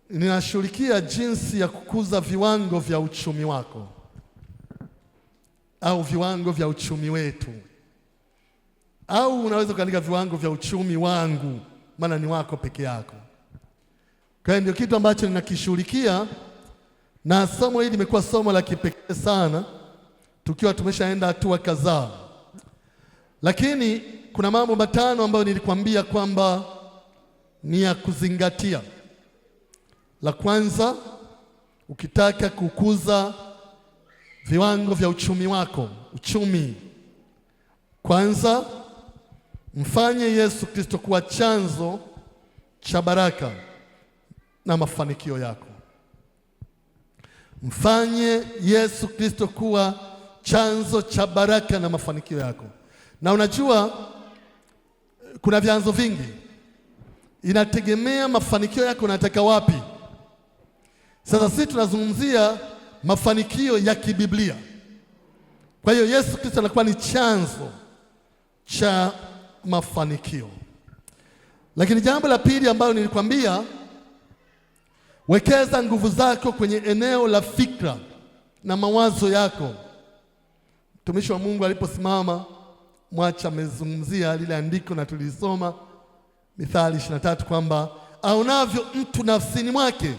ninashughulikia jinsi ya kukuza viwango vya uchumi wako au viwango vya uchumi wetu, au unaweza kuandika viwango vya uchumi wangu, maana ni wako peke yako. Kwa hiyo ndio kitu ambacho ninakishughulikia, na somo hili limekuwa somo la kipekee sana tukiwa tumeshaenda hatua kadhaa. Lakini kuna mambo matano ambayo nilikwambia kwamba ni ya kuzingatia. La kwanza, ukitaka kukuza viwango vya uchumi wako, kwanza mfanye Yesu Kristo kuwa chanzo cha baraka na mafanikio yako. Mfanye Yesu Kristo kuwa chanzo cha baraka na mafanikio yako. Na unajua kuna vyanzo vingi, inategemea mafanikio yako unataka wapi. Sasa sisi tunazungumzia mafanikio ya kibiblia. Kwa hiyo Yesu Kristo anakuwa ni chanzo cha mafanikio. Lakini jambo la pili ambalo nilikwambia, wekeza nguvu zako kwenye eneo la fikra na mawazo yako. Mtumishi wa Mungu aliposimama Mwacha amezungumzia lile andiko na tulisoma Mithali 23 kwamba aonavyo mtu nafsini mwake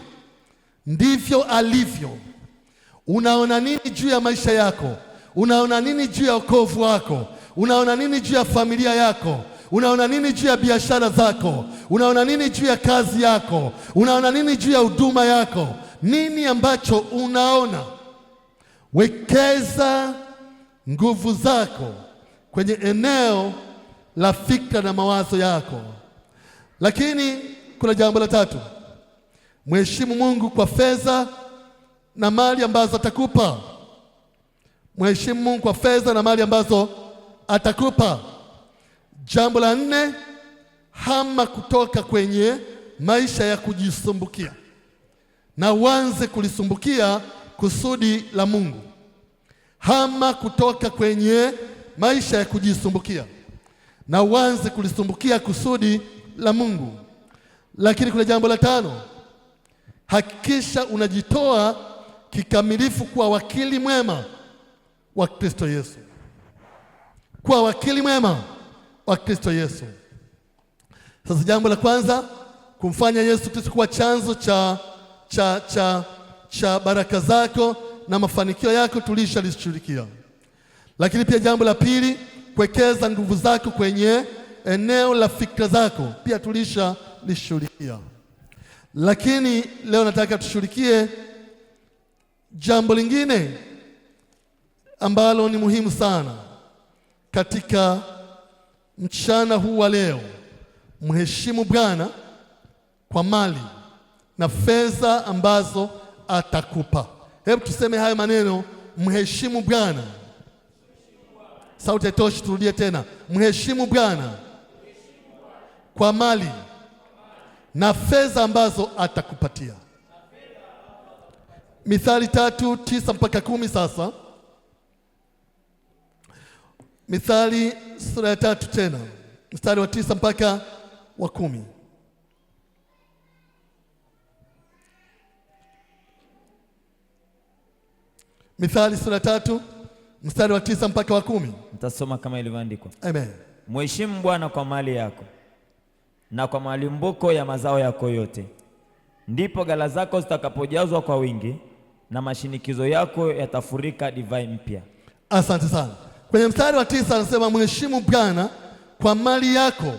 ndivyo alivyo. Unaona nini juu ya maisha yako? Unaona nini juu ya wokovu wako? Unaona nini juu ya familia yako? Unaona nini juu ya biashara zako? Unaona nini juu ya kazi yako? Unaona nini juu ya huduma yako? Nini ambacho unaona? Wekeza nguvu zako kwenye eneo la fikra na mawazo yako. Lakini kuna jambo la tatu, mheshimu Mungu kwa fedha na mali ambazo atakupa. Mheshimu Mungu kwa fedha na mali ambazo atakupa. Jambo la nne, hama kutoka kwenye maisha ya kujisumbukia na uanze kulisumbukia kusudi la Mungu. Hama kutoka kwenye maisha ya kujisumbukia na uanze kulisumbukia kusudi la Mungu. Lakini kuna jambo la tano, hakikisha unajitoa kikamilifu kuwa wakili mwema wa Kristo Yesu. Kuwa wakili mwema wa Kristo Yesu. Sasa jambo la kwanza, kumfanya Yesu Kristo kuwa chanzo cha baraka zako na mafanikio yako, tulishalishughulikia. Lakini pia jambo la pili, kuwekeza nguvu zako kwenye eneo la fikra zako, pia tulishalishughulikia. Lakini leo nataka tushughulikie jambo lingine ambalo ni muhimu sana katika mchana huu wa leo. Mheshimu Bwana kwa mali na fedha ambazo atakupa. Hebu tuseme haya maneno, mheshimu Bwana. Sauti haitoshi, turudie tena. Mheshimu Bwana kwa mali na fedha ambazo atakupatia. Mithali 3:9 mpaka 10. Sasa Mithali sura ya 3 tena mstari wa 9 mpaka wa 10. Mithali sura ya 3 mstari wa 9 mpaka wa 10. Nitasoma kama ilivyoandikwa. Amen. Mheshimu Bwana kwa mali yako na kwa malimbuko ya mazao yako yote, ndipo ghala zako zitakapojazwa kwa wingi na mashinikizo yako yatafurika divai mpya. Asante sana. Kwenye mstari wa 9 anasema mheshimu Bwana kwa mali yako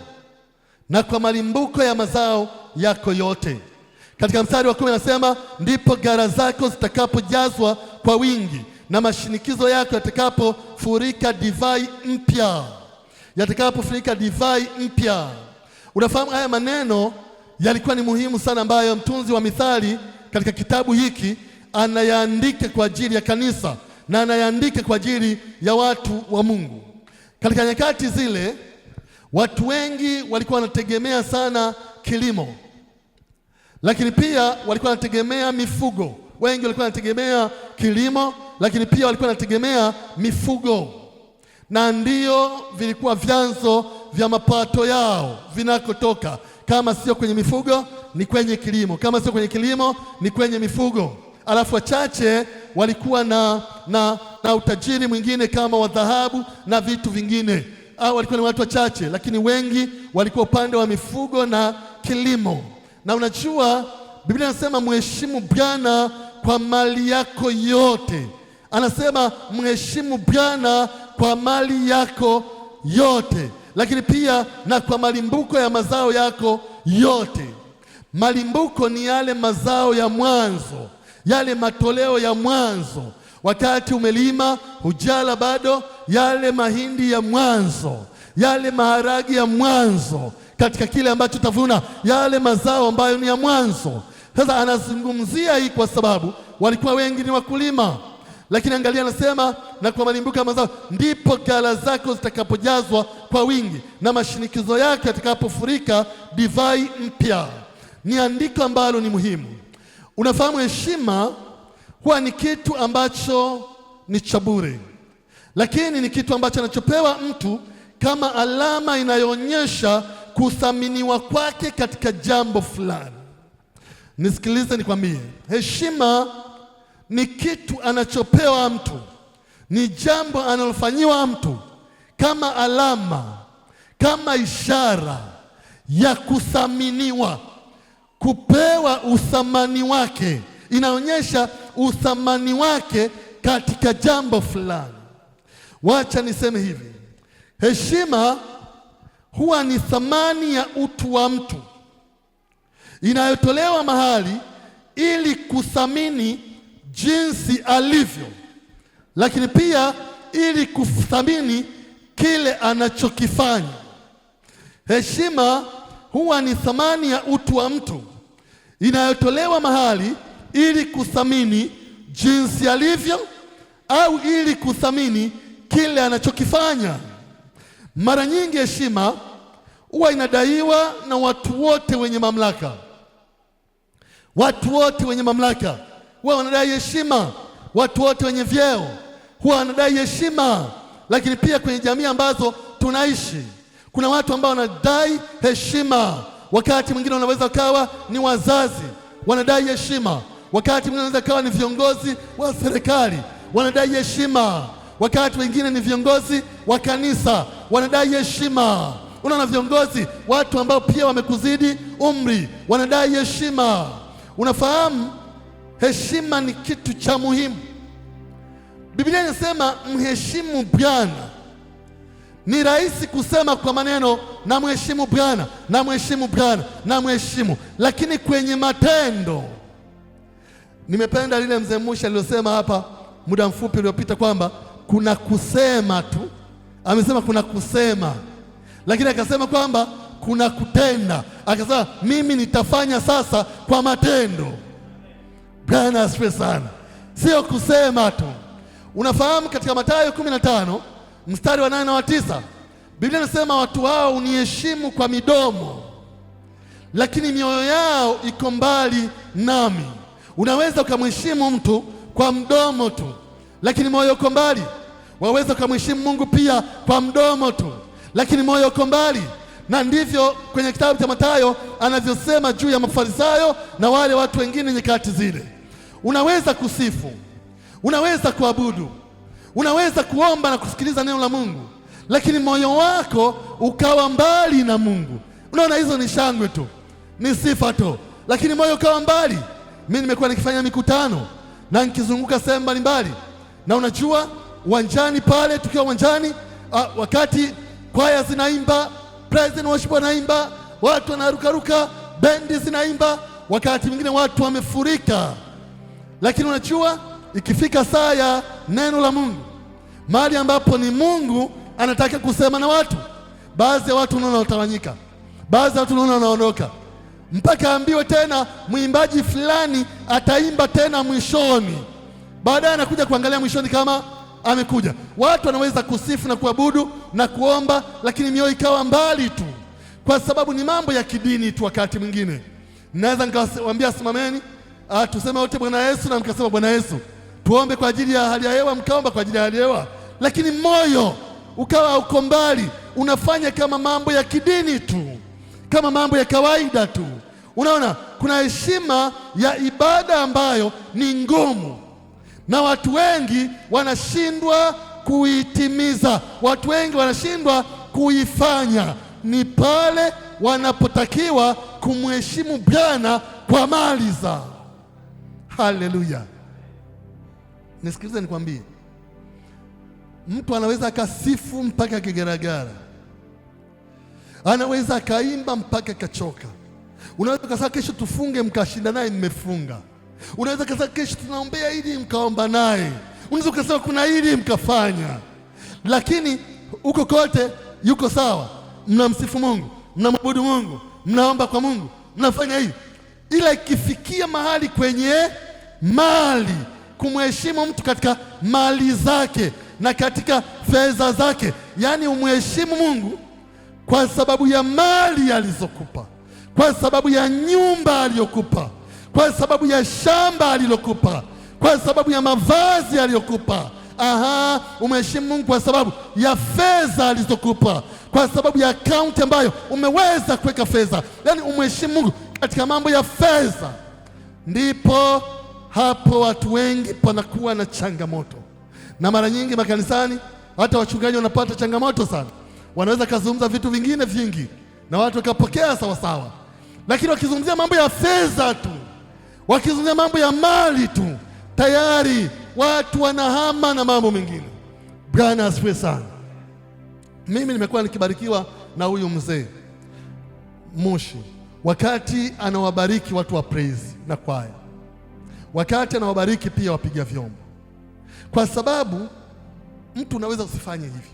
na kwa malimbuko ya mazao yako yote. Katika mstari wa 10 anasema ndipo ghala zako zitakapojazwa kwa wingi na mashinikizo yako yatakapofurika divai mpya. Yatakapofurika divai mpya. Unafahamu haya maneno yalikuwa ni muhimu sana, ambayo mtunzi wa Mithali katika kitabu hiki anayaandika kwa ajili ya kanisa na anayaandika kwa ajili ya watu wa Mungu. Katika nyakati zile watu wengi walikuwa wanategemea sana kilimo, lakini pia walikuwa wanategemea mifugo. Wengi walikuwa wanategemea kilimo, lakini pia walikuwa wanategemea mifugo, na ndio vilikuwa vyanzo vya mapato yao vinakotoka. Kama sio kwenye mifugo ni kwenye kilimo, kama sio kwenye kilimo ni kwenye mifugo. Alafu wachache walikuwa na utajiri mwingine kama wa dhahabu na vitu vingine. Walikuwa ni watu wachache, lakini wengi walikuwa upande wa mifugo na kilimo. Na unajua Biblia inasema mheshimu Bwana kwa mali yako yote. Anasema mheshimu Bwana kwa mali yako yote, lakini pia na kwa malimbuko ya mazao yako yote. Malimbuko ni yale mazao ya mwanzo, yale matoleo ya mwanzo. Wakati umelima hujala bado, yale mahindi ya mwanzo, yale maharagi ya mwanzo, katika kile ambacho utavuna, yale mazao ambayo ni ya mwanzo. Sasa anazungumzia hii kwa sababu walikuwa wengi ni wakulima, lakini angalia, anasema na kwa malimbuko ya mazao ndipo ghala zako zitakapojazwa kwa wingi na mashinikizo yake yatakapofurika divai mpya. Ni andiko ambalo ni muhimu. Unafahamu heshima huwa ni kitu ambacho ni cha bure, lakini ni kitu ambacho anachopewa mtu kama alama inayoonyesha kuthaminiwa kwake katika jambo fulani. Nisikilize nikwambie, heshima ni kitu anachopewa mtu, ni jambo analofanyiwa mtu kama alama, kama ishara ya kuthaminiwa, kupewa uthamani wake. Inaonyesha uthamani wake katika jambo fulani. Wacha niseme hivi, heshima huwa ni thamani ya utu wa mtu inayotolewa mahali ili kuthamini jinsi alivyo, lakini pia ili kuthamini kile anachokifanya. Heshima huwa ni thamani ya utu wa mtu inayotolewa mahali ili kuthamini jinsi alivyo au ili kuthamini kile anachokifanya. Mara nyingi heshima huwa inadaiwa na watu wote wenye mamlaka. Watu wote wenye mamlaka huwa wanadai heshima. Watu wote wenye vyeo huwa wanadai heshima. Lakini pia kwenye jamii ambazo tunaishi kuna watu ambao wanadai heshima. Wakati mwingine wanaweza kawa ni wazazi, wanadai heshima. Wakati mwingine wanaweza kawa ni viongozi wa serikali, wanadai heshima. Wakati wengine ni viongozi wa kanisa, wanadai heshima. Unaona, viongozi, watu ambao pia wamekuzidi umri, wanadai heshima. Unafahamu heshima ni kitu cha muhimu. Biblia inasema mheshimu Bwana. Ni rahisi kusema kwa maneno na mheshimu Bwana, na mheshimu Bwana, na mheshimu, lakini kwenye matendo. Nimependa lile mzee Musha alilosema hapa muda mfupi uliopita kwamba kuna kusema tu. Amesema kuna kusema, lakini akasema kwamba kuna kutenda. Akasema mimi nitafanya sasa kwa matendo. Bwana asifiwe sana. Sio kusema tu. Unafahamu katika Mathayo 15 mstari wa 8 na wa 9, Biblia inasema watu hao uniheshimu kwa midomo, lakini mioyo yao iko mbali nami. Unaweza ukamheshimu mtu kwa mdomo tu, lakini moyo uko mbali. Waweza ukamheshimu Mungu pia kwa mdomo tu, lakini moyo uko mbali. Na ndivyo kwenye kitabu cha Mathayo anavyosema juu ya Mafarisayo na wale watu wengine nyakati zile. Unaweza kusifu, unaweza kuabudu, unaweza kuomba na kusikiliza neno la Mungu, lakini moyo wako ukawa mbali na Mungu. Unaona, hizo ni shangwe tu, ni sifa tu, lakini moyo ukawa mbali. Mimi nimekuwa nikifanya mikutano na nikizunguka sehemu mbalimbali, na unajua uwanjani pale, tukiwa uwanjani, wakati kwaya zinaimba, praise and worship wanaimba, watu wanarukaruka, bendi zinaimba, wakati mwingine watu wamefurika. Lakini unajua ikifika saa ya neno la Mungu, mahali ambapo ni Mungu anataka kusema na watu, baadhi ya watu unaona watawanyika, baadhi ya watu unaona wanaondoka, mpaka ambiwe tena mwimbaji fulani ataimba tena mwishoni. Baadaye anakuja kuangalia mwishoni kama amekuja. Watu wanaweza kusifu na kuabudu na kuomba, lakini mioyo ikawa mbali tu, kwa sababu ni mambo ya kidini tu. Wakati mwingine naweza nikawaambia simameni, tuseme wote Bwana Yesu, na mkasema Bwana Yesu, tuombe kwa ajili ya hali ya hewa, mkaomba kwa ajili ya hali ya hewa, lakini moyo ukawa uko mbali. Unafanya kama mambo ya kidini tu, kama mambo ya kawaida tu. Unaona, kuna heshima ya ibada ambayo ni ngumu na watu wengi wanashindwa kuitimiza, watu wengi wanashindwa kuifanya. Ni pale wanapotakiwa kumheshimu Bwana kwa mali zao. Haleluya! Nisikilize nikwambie, mtu anaweza akasifu mpaka kigaragara, anaweza akaimba mpaka akachoka. Unaweza kusema kesho tufunge, mkashinda naye mmefunga. Unaweza kusema kesho tunaombea ili mkaomba naye. Unaweza kusema kuna ili mkafanya, lakini huko kote yuko sawa. Mnamsifu Mungu, mnamwabudu Mungu, mnaomba kwa Mungu, mnafanya hivi. Ila ikifikia mahali kwenye mali, kumheshimu mtu katika mali zake na katika fedha zake, yaani umheshimu Mungu kwa sababu ya mali alizokupa, kwa sababu ya nyumba aliyokupa, kwa sababu ya shamba alilokupa, kwa sababu ya mavazi aliyokupa. Umheshimu Mungu kwa sababu ya fedha alizokupa, kwa sababu ya akaunti ambayo umeweza kuweka fedha. Yaani umheshimu Mungu katika mambo ya fedha. Ndipo hapo watu wengi panakuwa na changamoto, na mara nyingi makanisani hata wachungaji wanapata changamoto sana. Wanaweza kazungumza vitu vingine vingi na watu wakapokea sawa sawa, lakini wakizungumzia mambo ya fedha tu, wakizungumzia mambo ya mali tu, tayari watu wanahama na mambo mengine. Bwana asifiwe sana. Mimi nimekuwa nikibarikiwa na huyu mzee Moshi wakati anawabariki watu wa praise na kwaya, wakati anawabariki pia wapiga vyombo, kwa sababu mtu unaweza usifanye hivi,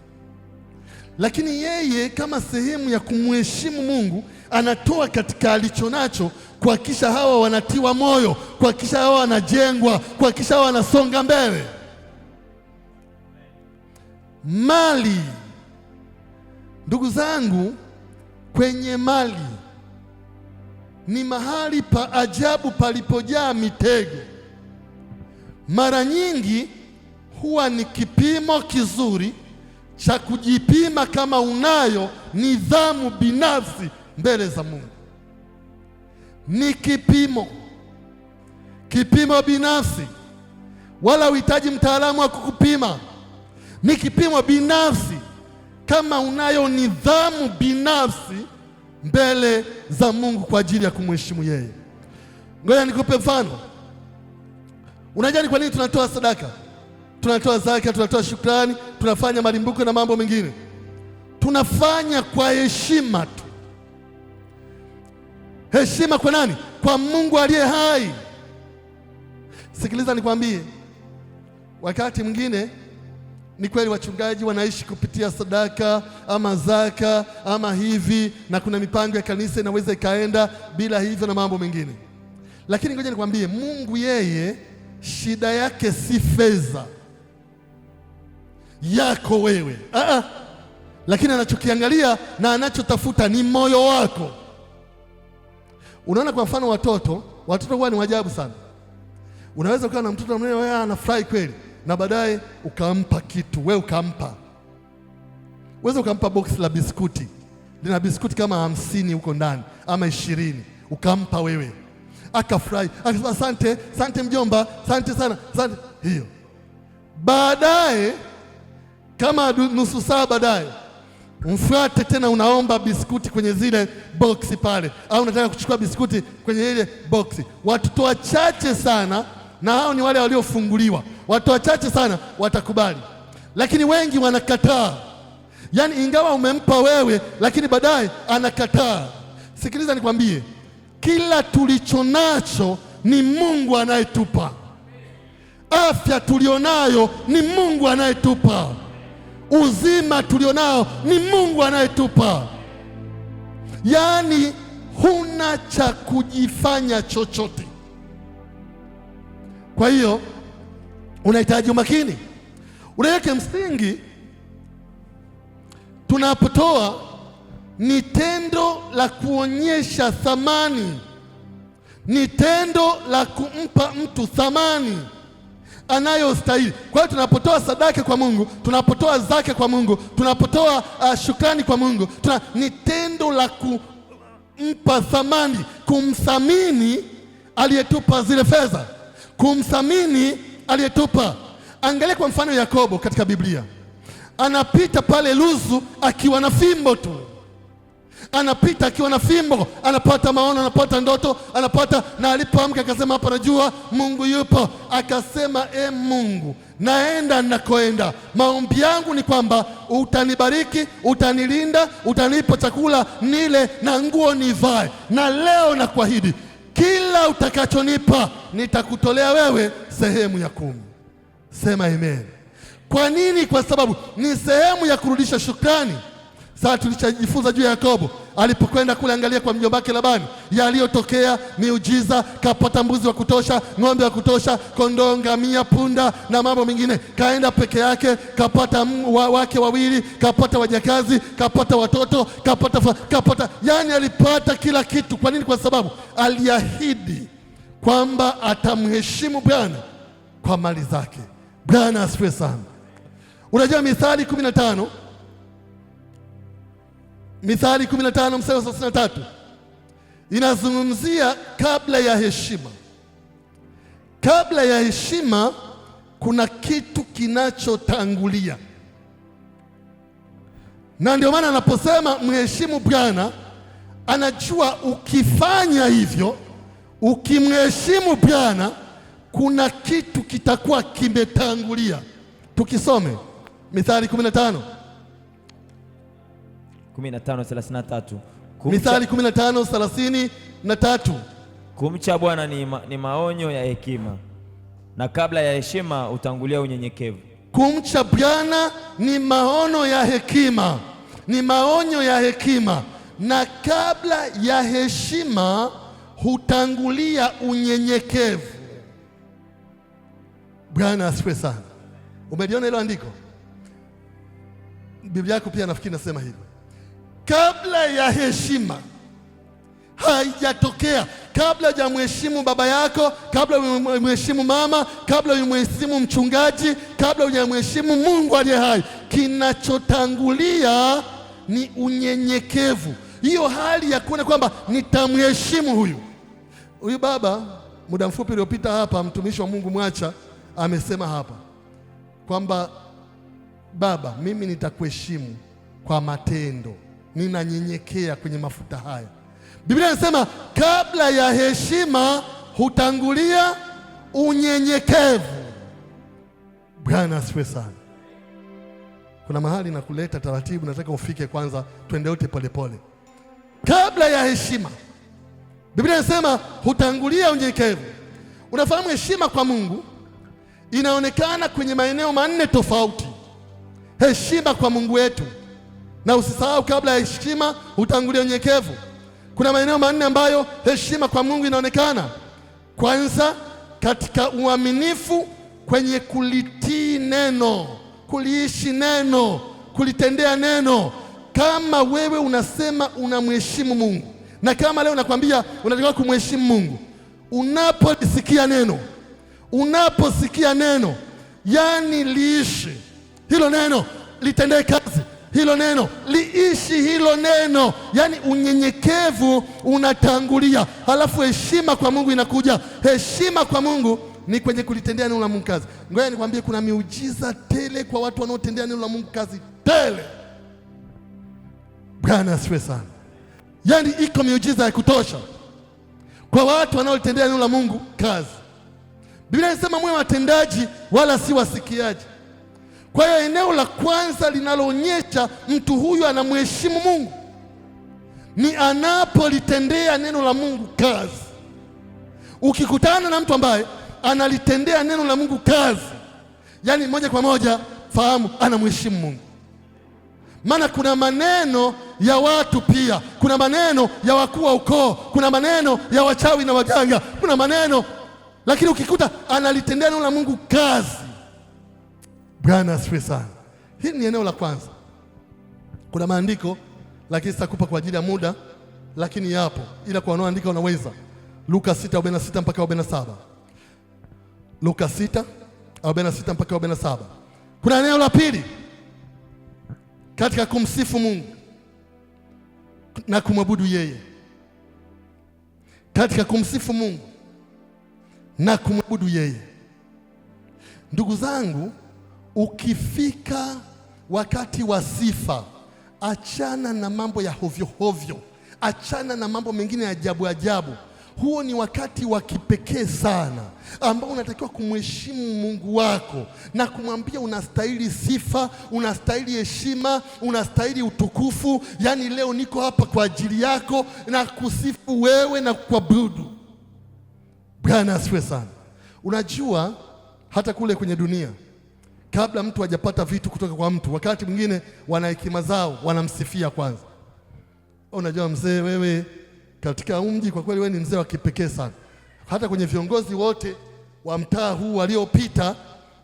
lakini yeye kama sehemu ya kumheshimu Mungu anatoa katika alichonacho kuhakikisha hawa wanatiwa moyo, kuhakikisha hawa wanajengwa, kuhakikisha hawa wanasonga mbele. Mali, ndugu zangu, kwenye mali ni mahali pa ajabu palipojaa mitego. Mara nyingi huwa ni kipimo kizuri cha kujipima kama unayo nidhamu binafsi mbele za Mungu. Ni kipimo binafsi, wala uhitaji mtaalamu wa kukupima. Ni kipimo binafsi kama unayo nidhamu binafsi mbele za Mungu kwa ajili ya kumheshimu yeye. Ngoja nikupe mfano. Unajua ni kwa nini tunatoa sadaka, tunatoa zaka, tunatoa shukrani, tunafanya malimbuko na mambo mengine? Tunafanya kwa heshima tu. Heshima kwa nani? Kwa Mungu aliye hai. Sikiliza nikwambie, wakati mwingine ni kweli wachungaji wanaishi kupitia sadaka ama zaka ama hivi, na kuna mipango ya kanisa inaweza ikaenda bila hivyo na mambo mengine, lakini ngoja nikwambie, Mungu yeye shida yake si fedha yako wewe, lakini anachokiangalia na anachotafuta ni moyo wako. Unaona, kwa mfano watoto huwa ni wajabu sana. Unaweza ukawa na mtoto mwenyewe wewe anafurahi kweli, na baadaye ukampa kitu, wewe ukampa, uweze ukampa box la biskuti, lina biskuti kama 50 huko ndani ama 20, ukampa wewe, akafurahi, akasema asante, asante mjomba, asante sana, asante. Hiyo baadaye kama nusu saa baadaye mfuate tena, unaomba biskuti kwenye zile boksi pale, au unataka kuchukua biskuti kwenye ile boksi. Watoto wachache sana, na hao ni wale waliofunguliwa, watu wachache sana watakubali, lakini wengi wanakataa. Yaani ingawa umempa wewe, lakini baadaye anakataa. Sikiliza nikwambie, kila tulicho nacho ni Mungu anayetupa. Afya tulionayo ni Mungu anayetupa. Uzima tulionao ni Mungu anayetupa. Yaani huna cha kujifanya chochote. Kwa hiyo unahitaji umakini. Unaweke msingi, tunapotoa ni tendo la kuonyesha thamani, ni tendo la kumpa mtu thamani anayostahili. Kwa hiyo tunapotoa sadaka kwa Mungu, tunapotoa zaka kwa Mungu, tunapotoa shukrani kwa Mungu, ni tendo la kumpa thamani, kumthamini aliyetupa zile fedha, kumthamini aliyetupa. Angalia kwa mfano Yakobo katika Biblia, anapita pale Luzu akiwa na fimbo tu, anapita akiwa na fimbo, anapata maono, anapata ndoto, anapata, na alipoamka akasema, hapa najua Mungu yupo. Akasema, Mungu, naenda nakoenda, maombi yangu ni kwamba utanibariki, utanilinda, utanipa chakula nile na nguo nivae, na leo nakuahidi kila utakachonipa nitakutolea wewe sehemu ya 10. Sema amen. Kwa nini? Kwa sababu ni sehemu ya kurudisha shukrani. Sasa tulichojifunza juu ya Yakobo alipokwenda kule, angalia kwa mjomba wake Labani yaliyotokea, miujiza, kapata mbuzi wa kutosha, ng'ombe wa kutosha, kondoo, ngamia, punda na mambo mengine. Kaenda peke yake, kapata wake wawili, kapata wajakazi, kapata watoto, kapata, yani alipata kila kitu. Kwa nini? Kwa sababu aliahidi kwamba atamheshimu Bwana kwa mali zake. Bwana asifiwe sana. Unajua Mithali 15 mstari wa 33 inazungumzia kabla ya heshima. Kabla ya heshima kuna kitu kinachotangulia, na ndio maana anaposema mheshimu Bwana, anajua ukifanya hivyo, ukimheshimu Bwana, kuna kitu kitakuwa kimetangulia. Tukisome Mithali 15:33. Mithali 15:33. Kumcha Bwana ni maonyo ya hekima, na kabla ya heshima utangulia unyenyekevu. Kumcha Bwana ni maono ya hekima, ni maonyo ya hekima, na kabla ya heshima hutangulia unyenyekevu. Bwana asifiwe sana. Umeliona hilo andiko? Biblia yako pia nafikiri nasema hivyo. Kabla ya heshima haijatokea, kabla hujamheshimu baba yako, kabla hujamheshimu mama, kabla hujamheshimu mchungaji, kabla hujamheshimu Mungu aliye hai, kinachotangulia ni unyenyekevu. Hiyo hali ya kuona kwamba nitamheshimu huyu baba. Muda mfupi uliopita hapa, mtumishi wa Mungu Mwacha amesema hapa kwamba baba, mimi nitakuheshimu kwa matendo, ninanyenyekea kwenye mafuta haya. Biblia inasema kabla ya heshima hutangulia unyenyekevu. Bwana asifiwe sana. Kuna mahali na kuleta taratibu, nataka ufike kwanza, twende wote polepole. Kabla ya heshima, Biblia inasema hutangulia unyenyekevu. Unafahamu heshima kwa Mungu inaonekana kwenye maeneo 4 tofauti. Heshima kwa Mungu wetu, na usisahau kabla ya heshima hutangulia unyenyekevu. Kuna maeneo 4 ambayo heshima kwa Mungu inaonekana. Kwanza, katika uaminifu kwenye kulitii neno, kuliishi neno, kulitendea neno. Kama wewe unasema unamheshimu Mungu, na kama leo nakwambia unataka kumheshimu Mungu, unaposikia neno, yani liishi hilo neno, litendee kazi hilo neno, liishi hilo neno, yani unyenyekevu unatangulia, halafu heshima kwa Mungu inakuja. Heshima kwa Mungu ni kwenye kulitendea neno la Mungu kazi. Ngoja nikwambie, kuna miujiza tele kwa watu wanaotendea neno la Mungu kazi tele. Bwana asifiwe sana. Yani iko miujiza ya kutosha kwa watu wanaotendea neno la Mungu kazi. Biblia inasema mwe watendaji wala si wasikiaji. Kwa hiyo eneo la kwanza linaloonyesha mtu huyu anamheshimu Mungu ni anapolitendea neno la Mungu kazi. Ukikutana na mtu ambaye analitendea neno la Mungu kazi, yani moja kwa moja fahamu anamheshimu Mungu. Maana kuna maneno ya watu pia, kuna maneno ya wakuu wa ukoo, kuna maneno ya wachawi na waganga, kuna maneno, lakini ukikuta analitendea neno la Mungu kazi. Bwana asifiwe sana. Hili ni eneo la kwanza. Kuna maandiko lakini sitakupa kwa ajili ya muda, lakini yapo, ila kwa wanaoandika unaweza. Luka 6:46 mpaka 47. Luka 6:46 mpaka 47. Kuna eneo la pili katika kumsifu Mungu na kumwabudu yeye. katika kumsifu Mungu na kumwabudu yeye. Ndugu zangu, ukifika wakati wa sifa, achana na mambo ya hovyo hovyo, achana na mambo mengine ya ajabu ajabu. Huo ni wakati wa kipekee sana ambao unatakiwa kumheshimu Mungu wako na kumwambia unastahili sifa, unastahili heshima, unastahili utukufu. Yaani leo niko hapa kwa ajili yako na kusifu wewe na kuabudu. Bwana asifiwe sana. Unajua hata kule kwenye dunia, kabla mtu hajapata vitu kutoka kwa mtu, wakati mwingine wana hekima zao, wanamsifia kwanza. Unajua mzee, wewe katika mji kwa kweli wewe ni mzee wa kipekee sana. Hata kwenye viongozi wote wa mtaa huu waliopita,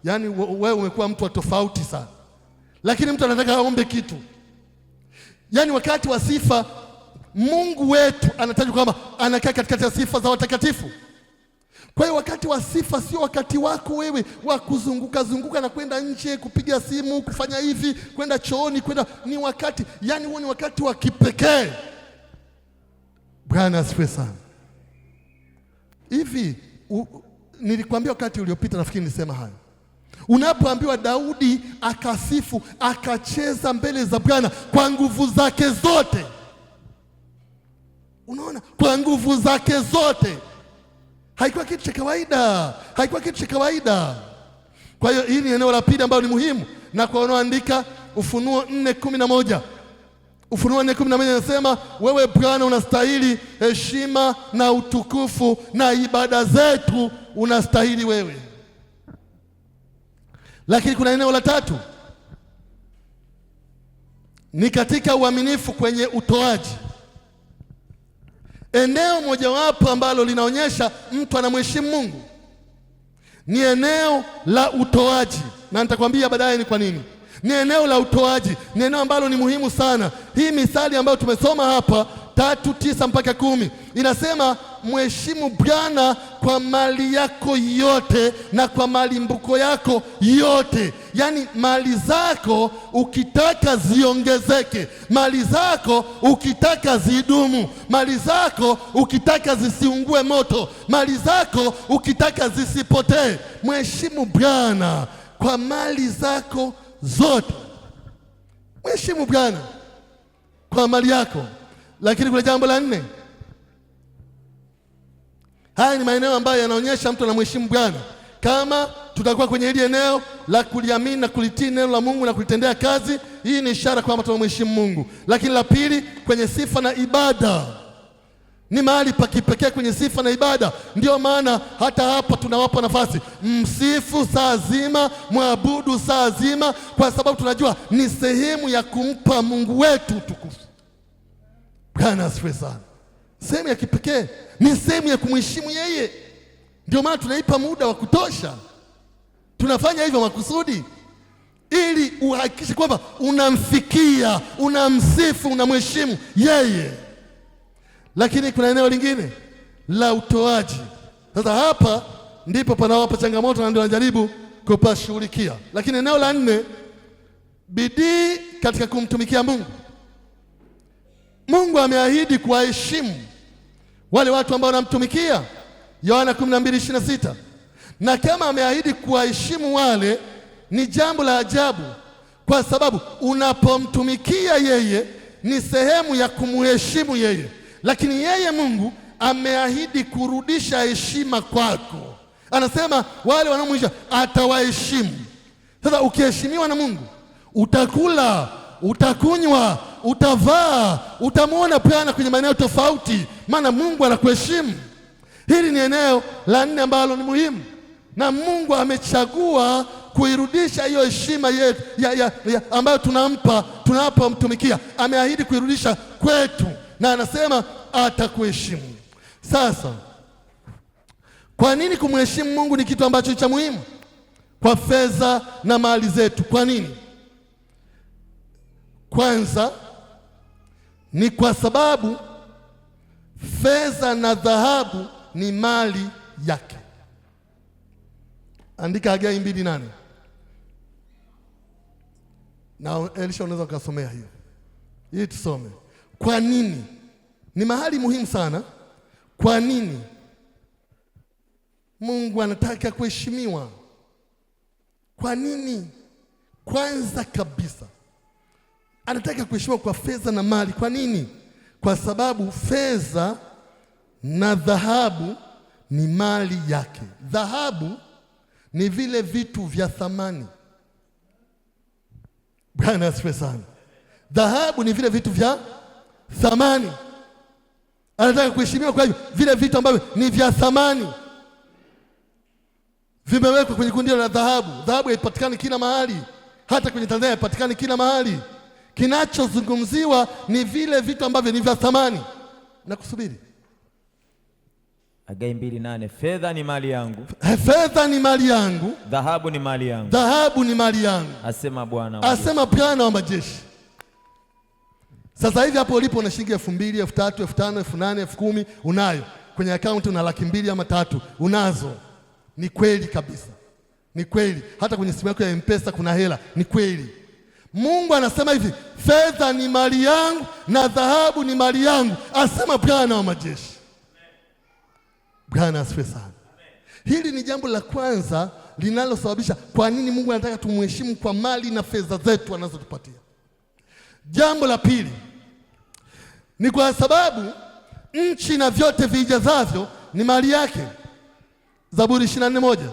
yani wewe umekuwa mtu wa tofauti sana. Lakini mtu anataka aombe kitu. Yani wakati wa sifa, Mungu wetu anatajwa kwamba anakaa katikati ya sifa za watakatifu. Kwa hiyo wakati wa sifa sio wakati wako wewe wa kuzunguka zunguka na kwenda nje kupiga simu, kufanya hivi, kwenda chooni, ni wakati, yani huo ni wakati wa kipekee. Bwana asifiwe sana. Hivi nilikwambia wakati uliopita, nafikiri nilisema haya. Unapoambiwa Daudi akasifu, akacheza mbele za Bwana kwa nguvu zake zote. Unaona, kwa nguvu zake zote. Haikuwa kitu cha kawaida, haikuwa kitu cha kawaida. Kwa hiyo hili ni eneo la pili ambalo ni muhimu, na kwa wanaoandika Ufunuo 4:11. Ufunuo 4:11 inasema wewe Bwana unastahili heshima na utukufu na ibada zetu unastahili wewe. Lakini kuna eneo la tatu, ni katika uaminifu kwenye utoaji. Eneo mojawapo ambalo linaonyesha mtu anamheshimu Mungu ni eneo la utoaji, na nitakwambia baadaye ni kwa nini. Ni eneo la utoaji, ni eneo ambalo ni muhimu sana. Hii Mithali ambayo tumesoma hapa 3:9 mpaka 10 inasema mheshimu Bwana kwa mali yako yote na kwa malimbuko yako yote. Yaani mali zako ukitaka ziongezeke, mali zako ukitaka zidumu, mali zako ukitaka zisiungue moto, mali zako ukitaka zisipotee, mheshimu Bwana kwa mali zako zote. Mheshimu Bwana kwa mali yako. Lakini kuna jambo la 4. Haya ni maeneo ambayo yanaonyesha mtu anamheshimu Bwana. Kama tutakuwa kwenye hili eneo la kuliamini na kulitii neno la Mungu na kulitendea kazi, hii ni ishara kwamba tunamheshimu Mungu. Lakini la pili, kwenye sifa na ibada. Ni mahali pa kipekee kwenye sifa na ibada. Ndio maana hata hapa tunawapa nafasi, msifu saa zima, mwabudu saa zima, kwa sababu tunajua ni sehemu ya kumpa Mungu wetu utukufu. Bwana asifiwe sana. Sehemu ya kipekee, ni sehemu ya kumheshimu yeye. Ndio maana tunaipa muda wa kutosha. Tunafanya hivyo makusudi ili uhakikishe kwamba unamfikia, unamsifu, unamheshimu yeye. Lakini kuna eneo lingine la utoaji. Sasa hapa ndipo panawapa changamoto na ndio wanajaribu kupashughulikia. Lakini eneo la 4, bidii katika kumtumikia Mungu. Mungu ameahidi kuwaheshimu wale watu ambao wanamtumikia, Yohana 12:26. Na kama ameahidi kuwaheshimu wale, ni jambo la ajabu, kwa sababu unapomtumikia yeye ni sehemu ya kumheshimu yeye. Lakini yeye Mungu ameahidi kurudisha heshima kwako. Anasema wale wanaomwisha atawaheshimu. Sasa ukiheshimiwa na Mungu, utakula, utakunywa, utavaa, utamwona Bwana kwenye maeneo tofauti, maana Mungu anakuheshimu. Hili ni eneo la 4 ambalo ni muhimu, na Mungu amechagua kuirudisha hiyo heshima yetu ambayo tunapomtumikia. Ameahidi kuirudisha kwetu, na anasema atakuheshimu. Sasa kwa nini kumheshimu Mungu ni kitu ambacho cha muhimu kwa fedha na mali zetu? Kwa nini? Kwanza ni kwa sababu fedha na dhahabu ni mali yake. Andika Hagai 2:8. Na Elisha unaweza ukasomea hiyo. Hii tusome. Kwa nini? Ni mahali muhimu sana. Kwa nini? Mungu anataka kuheshimiwa. Kwa nini? Kwanza kabisa anataka kuheshimiwa kwa fedha na mali. Kwa nini? Kwa sababu fedha na dhahabu ni mali yake. Dhahabu ni vile vitu vya thamani. Bwana asifiwe sana. Dhahabu ni vile vitu vya thamani. Anataka kuheshimiwa kwa hivyo vile vitu ambavyo ni vya thamani vimewekwa kwenye kundi la dhahabu. Dhahabu haipatikani kila mahali, hata kwenye Tanzania haipatikani kila mahali. Kinachozungumziwa ni vile vitu ambavyo ni vya thamani. Na kusubiri Hagai 2:8, fedha ni mali yangu, fedha ni mali yangu, dhahabu ni mali yangu, dhahabu ni mali yangu, asema Bwana, asema Bwana wa majeshi. Sasa hivi hapo ulipo una shilingi 2,000, 3,000, 5,000, 8,000, 10,000 unayo kwenye akaunti, una 200,000 ama 3,000 unazo. Ni kweli kabisa, ni kweli. Hata kwenye simu yako ya M-Pesa kuna hela, ni kweli. Mungu anasema hivi, fedha ni mali yangu na dhahabu ni mali yangu, asema Bwana wa majeshi. Bwana asifiwe sana. Hili ni jambo la kwanza linalosababisha kwa nini Mungu anataka tumheshimu kwa mali na fedha zetu anazotupatia. Jambo la pili ni kwa sababu nchi na vyote vijazavyo ni mali yake. Zaburi 24:1.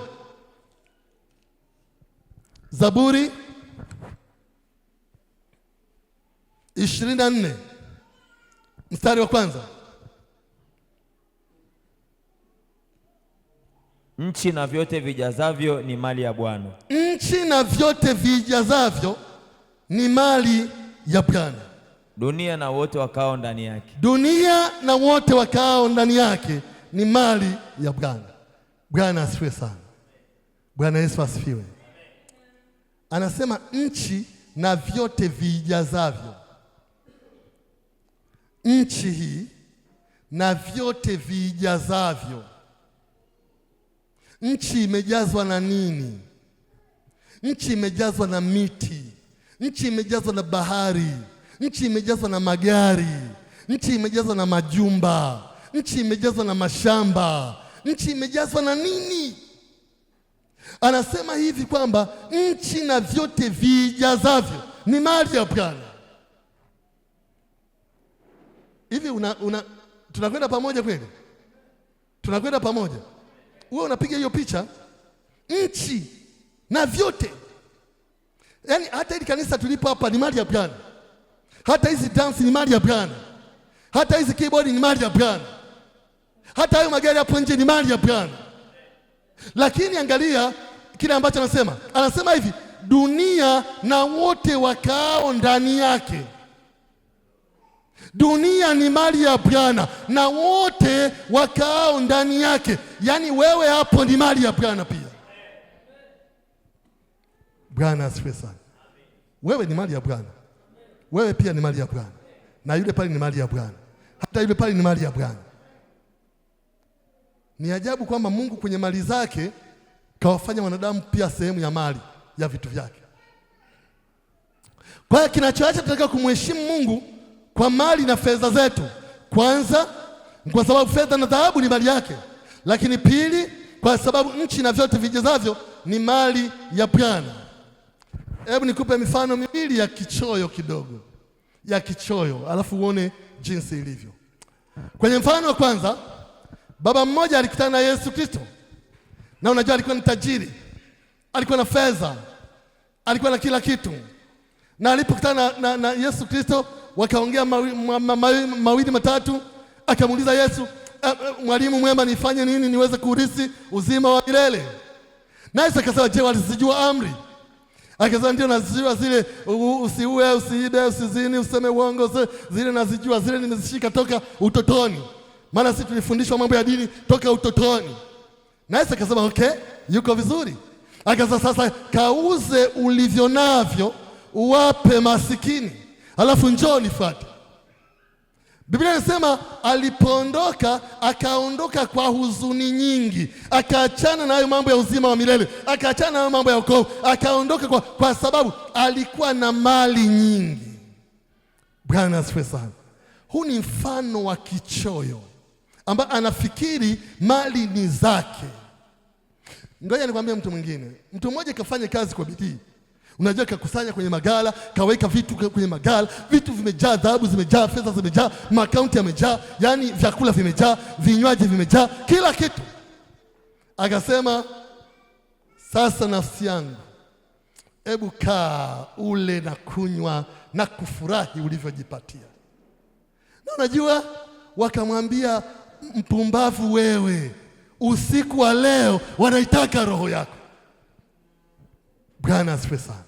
Zaburi 24 mstari wa kwanza. Nchi na vyote vijazavyo ni mali ya Bwana. Nchi na vyote vijazavyo ni mali ya Bwana. Dunia na wote wakao ndani yake. Dunia na wote wakao ndani yake ni mali ya Bwana. Bwana asifiwe sana. Bwana Yesu asifiwe. Anasema nchi na vyote vijazavyo. Nchi hii na vyote vijazavyo. Nchi imejazwa na nini? Nchi imejazwa na miti. Nchi imejazwa na bahari. Nchi imejazwa na magari. Nchi imejazwa na majumba. Nchi imejazwa na mashamba. Nchi imejazwa na nini? Anasema hivi kwamba nchi na vyote vijazavyo ni mali ya Bwana. Hivi tunakwenda pamoja kweli? Tunakwenda pamoja? Wewe unapiga hiyo picha, nchi na vyote. Yaani hata hili kanisa tulipo hapa ni mali ya Bwana. Hata hizi dance ni mali ya Bwana. Hata hizi keyboard ni mali ya Bwana. Hata hayo magari hapo nje ni mali ya Bwana. Lakini angalia kile ambacho anasema. Anasema hivi, dunia na wote wakao ndani yake. Dunia ni mali ya Bwana na wote wakao ndani yake. Yaani wewe hapo ni mali ya Bwana pia. Bwana asifiwe sana. Wewe ni mali ya Bwana. Wewe pia ni mali ya Bwana. Na yule pale ni mali ya Bwana. Hata yule pale ni mali ya Bwana. Ni ajabu kwamba Mungu kwenye mali zake kawafanya wanadamu pia sehemu ya mali ya vitu vyake. Kwa hiyo kinachoacha tunataka kumheshimu Mungu kwa mali na fedha zetu. Kwanza, kwa sababu fedha na dhahabu ni mali yake. Lakini pili, kwa sababu nchi na vyote vijazavyo ni mali ya Bwana. Hebu nikupe mifano miwili ya kichoyo kidogo. Ya kichoyo, alafu uone jinsi ilivyo. Kwenye mfano wa kwanza, baba mmoja alikutana na Yesu Kristo. Na unajua alikuwa ni tajiri. Alikuwa na fedha. Alikuwa na kila kitu. Na alipokutana na Yesu Kristo, wakaongea mawili matatu, akamuuliza Yesu, mwalimu mwema, nifanye nini niweze kurithi uzima wa milele? Na Yesu akasema, je, walizijua amri? Akasema, ndio nazijua zile, usiue, usiibe, usizini, useme uongo, zile nazijua, zile nimezishika toka utotoni. Maana sisi tulifundishwa mambo ya dini toka utotoni. Na Yesu akasema, okay, yuko vizuri. Akasema, sasa kauze ulivyo navyo uwape masikini, alafu njoo nifuate. Biblia inasema alipoondoka, akaondoka kwa huzuni nyingi, akaachana na hayo mambo ya uzima wa milele, akaachana na hayo mambo ya wokovu, akaondoka kwa sababu alikuwa na mali nyingi. Bwana asifiwe sana. Huu ni mfano wa kichoyo ambaye anafikiri mali ni zake. Ngoja nikwambie mtu mwingine. Mtu mmoja kafanya kazi kwa bidii. Unajua kakusanya kwenye magala, kaweka vitu kwenye magala, vitu vimejaa, dhahabu zimejaa, fedha zimejaa, makaunti yamejaa, yani vyakula vimejaa, vinywaji vimejaa, kila kitu. Akasema, sasa nafsi yangu, hebu kaa ule na kunywa na kufurahi ulivyojipatia. Na unajua wakamwambia, mpumbavu wewe, usiku wa leo wanaitaka roho yako. Bwana asifiwe sana.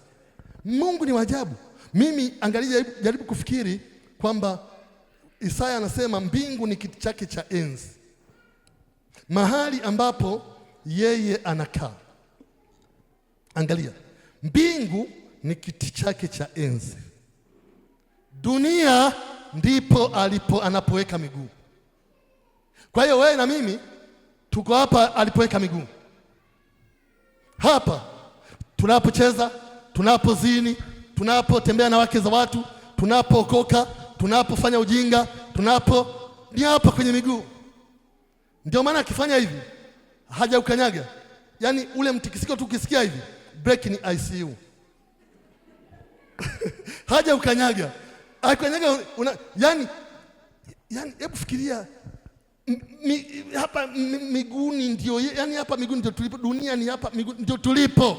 Mungu ni wa ajabu. Mimi angalia, jaribu kufikiri kwamba Isaya anasema mbingu ni kiti chake cha enzi, mahali ambapo yeye anakaa. Angalia, mbingu ni kiti chake cha enzi, dunia ndipo anapoweka miguu. Kwa hiyo wewe na mimi tuko hapa alipoweka miguu. Hapa tunapocheza, tunapozini, tunapotembea na wake za watu, tunapookoka, tunapofanya ujinga, ni hapa kwenye miguu. Ndio maana akifanya hivi haja ukanyaga, yaani ule mtikisiko tu ukisikia hivi, break ni ICU. Haja ukanyaga, akanyaga yani hebu fikiria, hapa miguuni ndio, yani hapa miguuni ndio tulipo, dunia ni hapa miguuni ndio tulipo.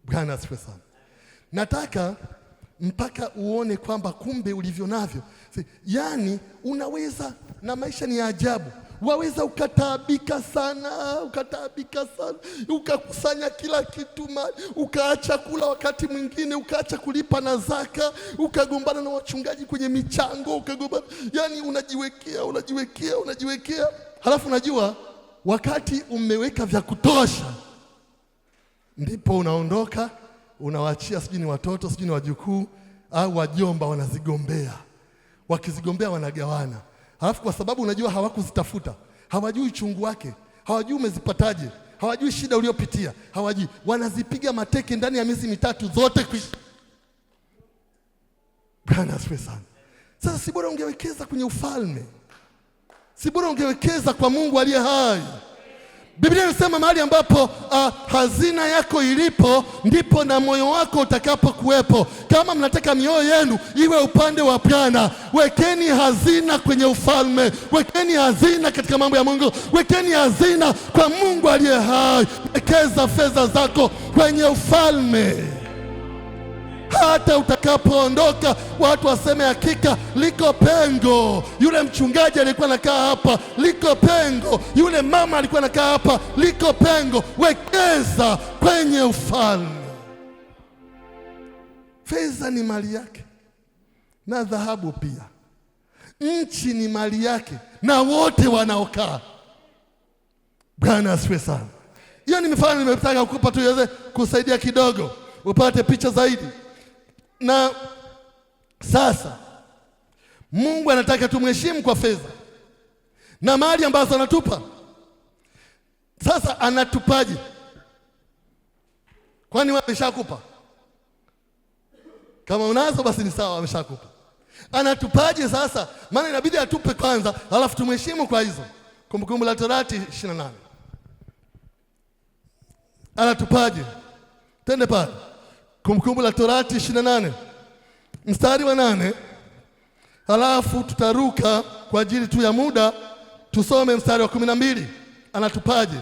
Bwana asifiwe sana. Nataka mpaka uone kwamba kumbe ulivyo navyo, yani unaweza, na maisha ni ya ajabu. Waweza ukataabika sana, ukakusanya kila kitu mali, ukaacha kula, wakati mwingine ukaacha kulipa na zaka, ukagombana na wachungaji kwenye michango, ukagombana, yani unajiwekea. Halafu unajua wakati umeweka vya kutosha, ndipo unaondoka, unawaachia sijui ni watoto, sijui ni wajukuu au wajomba, wanazigombea. Wakizigombea wanagawana. Halafu kwa sababu unajua hawakuzitafuta, hawajui chungu wake, hawajui umezipataje, hawajui shida uliopitia, hawajui, wanazipiga mateke ndani ya miezi mitatu zote kuishi. Bwana asifiwe sana. Sasa si bora ungewekeza kwenye ufalme? Si bora ungewekeza kwa Mungu aliye hai? Biblia inasema mahali ambapo hazina yako ilipo ndipo na moyo wako utakapo kuwepo. Kama mnataka mioyo yenu iwe upande wa Bwana, wekeni hazina kwenye ufalme, wekeni hazina katika mambo ya Mungu, wekeni hazina kwa Mungu aliye hai. Wekeza fedha zako kwenye ufalme, hata utakapoondoka watu waseme hakika liko pengo. Yule mchungaji alikuwa anakaa hapa, liko pengo. Yule mama alikuwa anakaa hapa, liko pengo. Wekeza kwenye ufalme. Fedha ni mali yake na dhahabu pia. Nchi ni mali yake na wote wanaokaa. Bwana asifiwe sana. Hiyo ni mifano nimetaka kukupa tu iweze kusaidia kidogo upate picha zaidi. Na sasa Mungu anataka tumheshimu kwa fedha na mali ambazo anatupa. Sasa anatupaje? Kwani wewe ameshakupa? Kama unazo basi ni sawa, ameshakupa. Anatupaje sasa? Maana inabidi atupe kwanza, alafu tumheshimu kwa hizo. Kumbukumbu la Torati 28. Anatupaje? Tende pale. Kumbukumbu la Torati 28 mstari wa 8. Halafu tutaruka kwa ajili tu ya muda, tusome mstari wa 12. Anatupaje?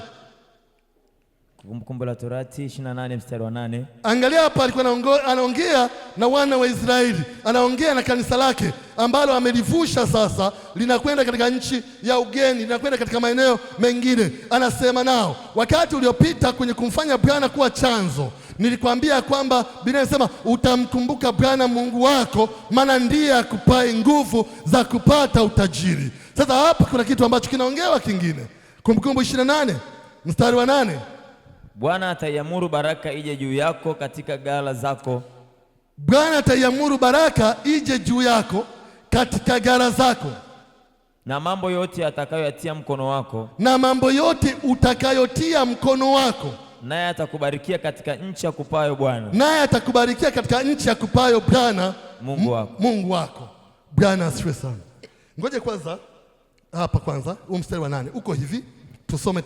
Kumbukumbu la Torati 28 mstari wa 8. Angalia hapa, alikuwa anaongea na wana wa Israeli, anaongea na kanisa lake ambalo amelivusha sasa, linakwenda katika nchi ya ugeni, linakwenda katika maeneo mengine. Anasema nao, wakati uliopita kwenye kumfanya Bwana kuwa chanzo, nilikwambia kwamba Biblia inasema utamkumbuka Bwana Mungu wako, maana ndiye akupae nguvu za kupata utajiri. Sasa hapa kuna kitu ambacho kinaongewa kingine. Kumbukumbu 28 mstari wa 8. Bwana ataiamuru baraka ije juu yako katika ghala zako. Bwana ataiamuru baraka ije juu yako katika ghala zako, na mambo yote atakayoyatia mkono wako, na mambo yote utakayotia mkono wako, naye atakubarikia katika nchi akupayo Bwana, naye atakubarikia katika nchi akupayo Bwana Mungu wako. Mungu wako. Bwana asifiwe sana. Ngoja kwanza hapa kwanza huu mstari wa 8 uko hivi, tusome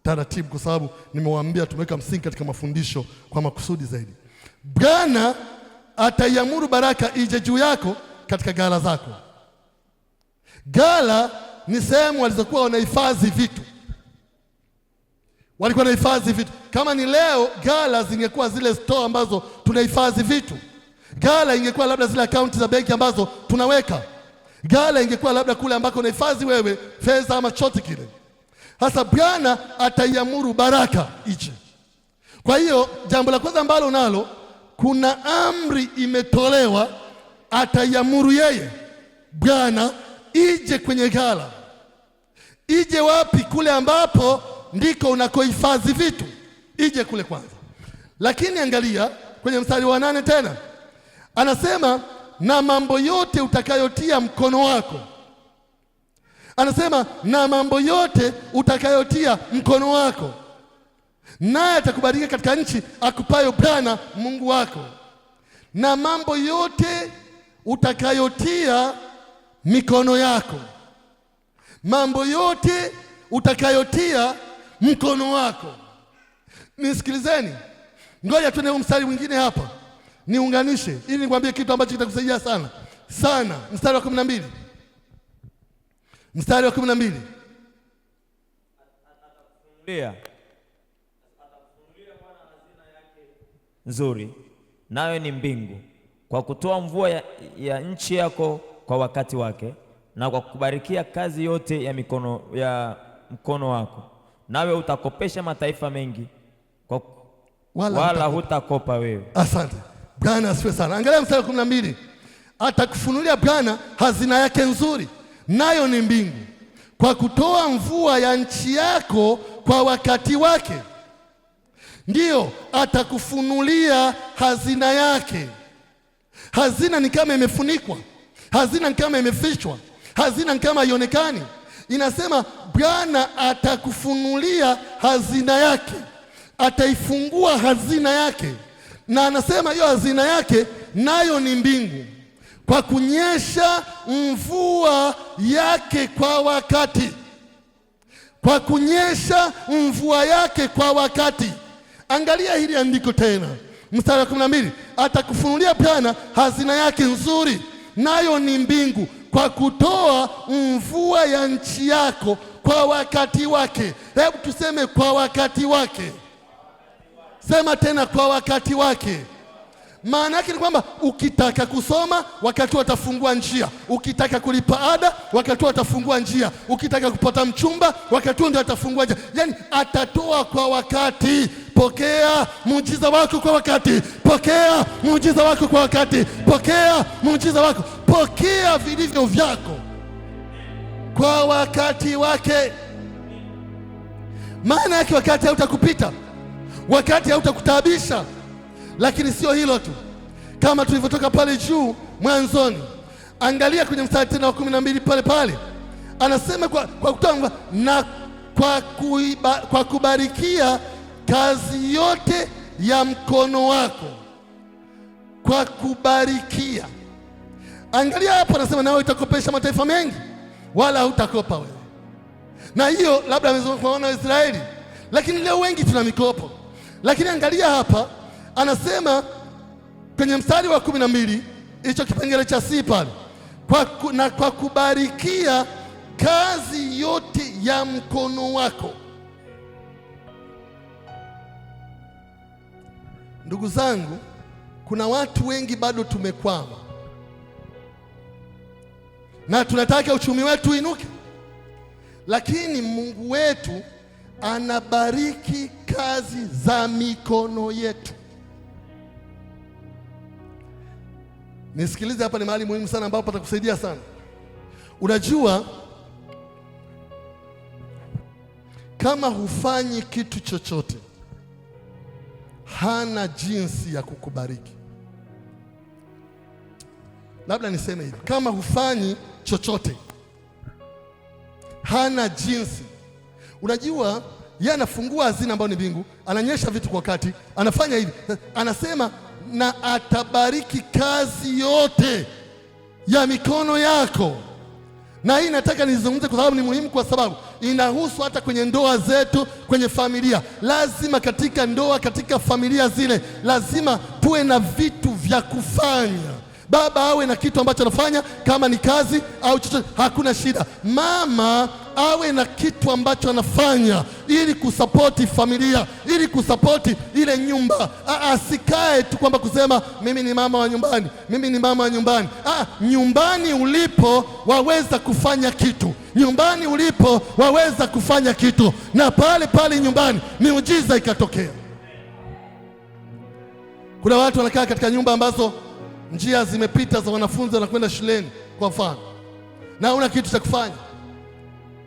taratibu kwa sababu nimewaambia tumeweka msingi katika mafundisho kwa makusudi zaidi. Bwana ataiamuru baraka ije juu yako katika ghala zako. Ghala ni sehemu walizokuwa wanahifadhi vitu. Walikuwa wanahifadhi vitu. Kama ni leo, ghala zingekuwa zile store ambazo tunahifadhi vitu. Ghala ingekuwa labda zile akaunti za benki ambazo tunaweka. Ghala ingekuwa labda kule ambako unahifadhi wewe fedha ama chochote kile. Sasa Bwana ataiamuru baraka ije. Kwa hiyo jambo la kwanza ambalo nalo, kuna amri imetolewa, ataiamuru yeye Bwana ije kwenye ghala. Ije wapi? Kule ambapo ndiko unakohifadhi vitu, ije kule kwanza. Lakini angalia kwenye mstari wa 8 tena anasema, na mambo yote utakayotia mkono wako. Anasema na mambo yote utakayotia mkono wako, naye atakubariki katika nchi akupayo Bwana Mungu wako. Na mambo yote utakayotia mikono yako, mambo yote utakayotia mkono wako. Nisikilizeni, ngoja tuende mstari mwingine hapa niunganishe, ili nikwambie kitu ambacho kitakusaidia sana sana. Mstari wa 12, mstari wa 12, atakufunulia Bwana hazina yake nzuri, nayo ni mbingu, kwa kutoa mvua ya nchi yako kwa wakati wake, na kwa kubarikia kazi yote ya mkono wako. Nawe utakopesha mataifa mengi, wala hutakopa wewe. Asante Bwana, asifiwe sana. Angalia mstari wa 12, atakufunulia Bwana hazina yake nzuri, nayo ni mbingu, kwa kutoa mvua ya nchi yako kwa wakati wake. Ndiyo, atakufunulia hazina yake. Hazina ni kama imefunikwa, hazina ni kama imefichwa, hazina ni kama haionekani. Inasema Bwana atakufunulia hazina yake, ataifungua hazina yake, na anasema hiyo hazina yake nayo ni mbingu, kwa kunyesha mvua yake kwa wakati, kwa kunyesha mvua yake kwa wakati. Angalia hili andiko tena, mstari wa 12, atakufunulia Bwana hazina yake nzuri, nayo ni mbingu, kwa kutoa mvua ya nchi yako kwa wakati wake. Hebu tuseme kwa wakati wake. Sema tena, kwa wakati wake. Maana yake ni kwamba ukitaka kusoma, wakati watafungua njia. Ukitaka kulipa ada, wakati watafungua njia. Ukitaka kupata mchumba, wakati ndio atafungua njia. Yaani atatoa kwa wakati. Pokea muujiza wako kwa wakati. Pokea muujiza wako kwa wakati. Pokea muujiza wako. Pokea vilivyo vyako kwa wakati wake. Maana yake wakati hautakupita, wakati hautakutabisha. Lakini sio hilo tu, kama tulivyotoka pale juu mwanzoni. Angalia kwenye mstari tena wa 12 pale pale, anasema kwa kutoa na kwa kubarikia kazi yote ya mkono wako. Kwa kubarikia, angalia hapo, anasema nawe utakopesha mataifa mengi, wala hutakopa wewe. Na hiyo labda amezungumza kwa wana wa Israeli, lakini leo wengi tuna mikopo. Lakini angalia hapa, anasema kwenye mstari wa 12, hicho kipengele cha C pale, kwa kubarikia kazi yote ya mkono wako. Ndugu zangu, kuna watu wengi bado tumekwama na tunataka uchumi wetu uinuke, lakini Mungu wetu anabariki kazi za mikono yetu. Nisikilize hapa, ni mahali muhimu sana ambapo patakusaidia sana. Unajua, kama hufanyi kitu chochote, hana jinsi ya kukubariki. Labda niseme hivi, kama hufanyi chochote, hana jinsi. Unajua, yeye anafungua hazina ambayo ni mbingu, ananyesha vitu kwa wakati, anafanya hivi. Anasema na atabariki kazi yote ya mikono yako Na hii nataka nizungumze kwa sababu ni muhimu, kwa sababu inahusu hata kwenye ndoa zetu, kwenye familia. Lazima katika ndoa, katika familia zile, lazima tuwe na vitu vya kufanya. Baba awe na kitu ambacho anafanya, kama ni kazi au chochote, hakuna shida. Mama awe na kitu ambacho anafanya ili kusapoti familia, ili kusapoti ile nyumba. Asikae tu kwamba kusema mimi ni mama wa nyumbani, mimi ni mama wa nyumbani. Nyumbani ulipo waweza kufanya kitu, nyumbani ulipo waweza kufanya kitu, na pale pale nyumbani miujiza ikatokea. Kuna watu wanakaa katika nyumba ambazo njia zimepita za wanafunzi wanakwenda shuleni kwa mfano, na una kitu cha kufanya,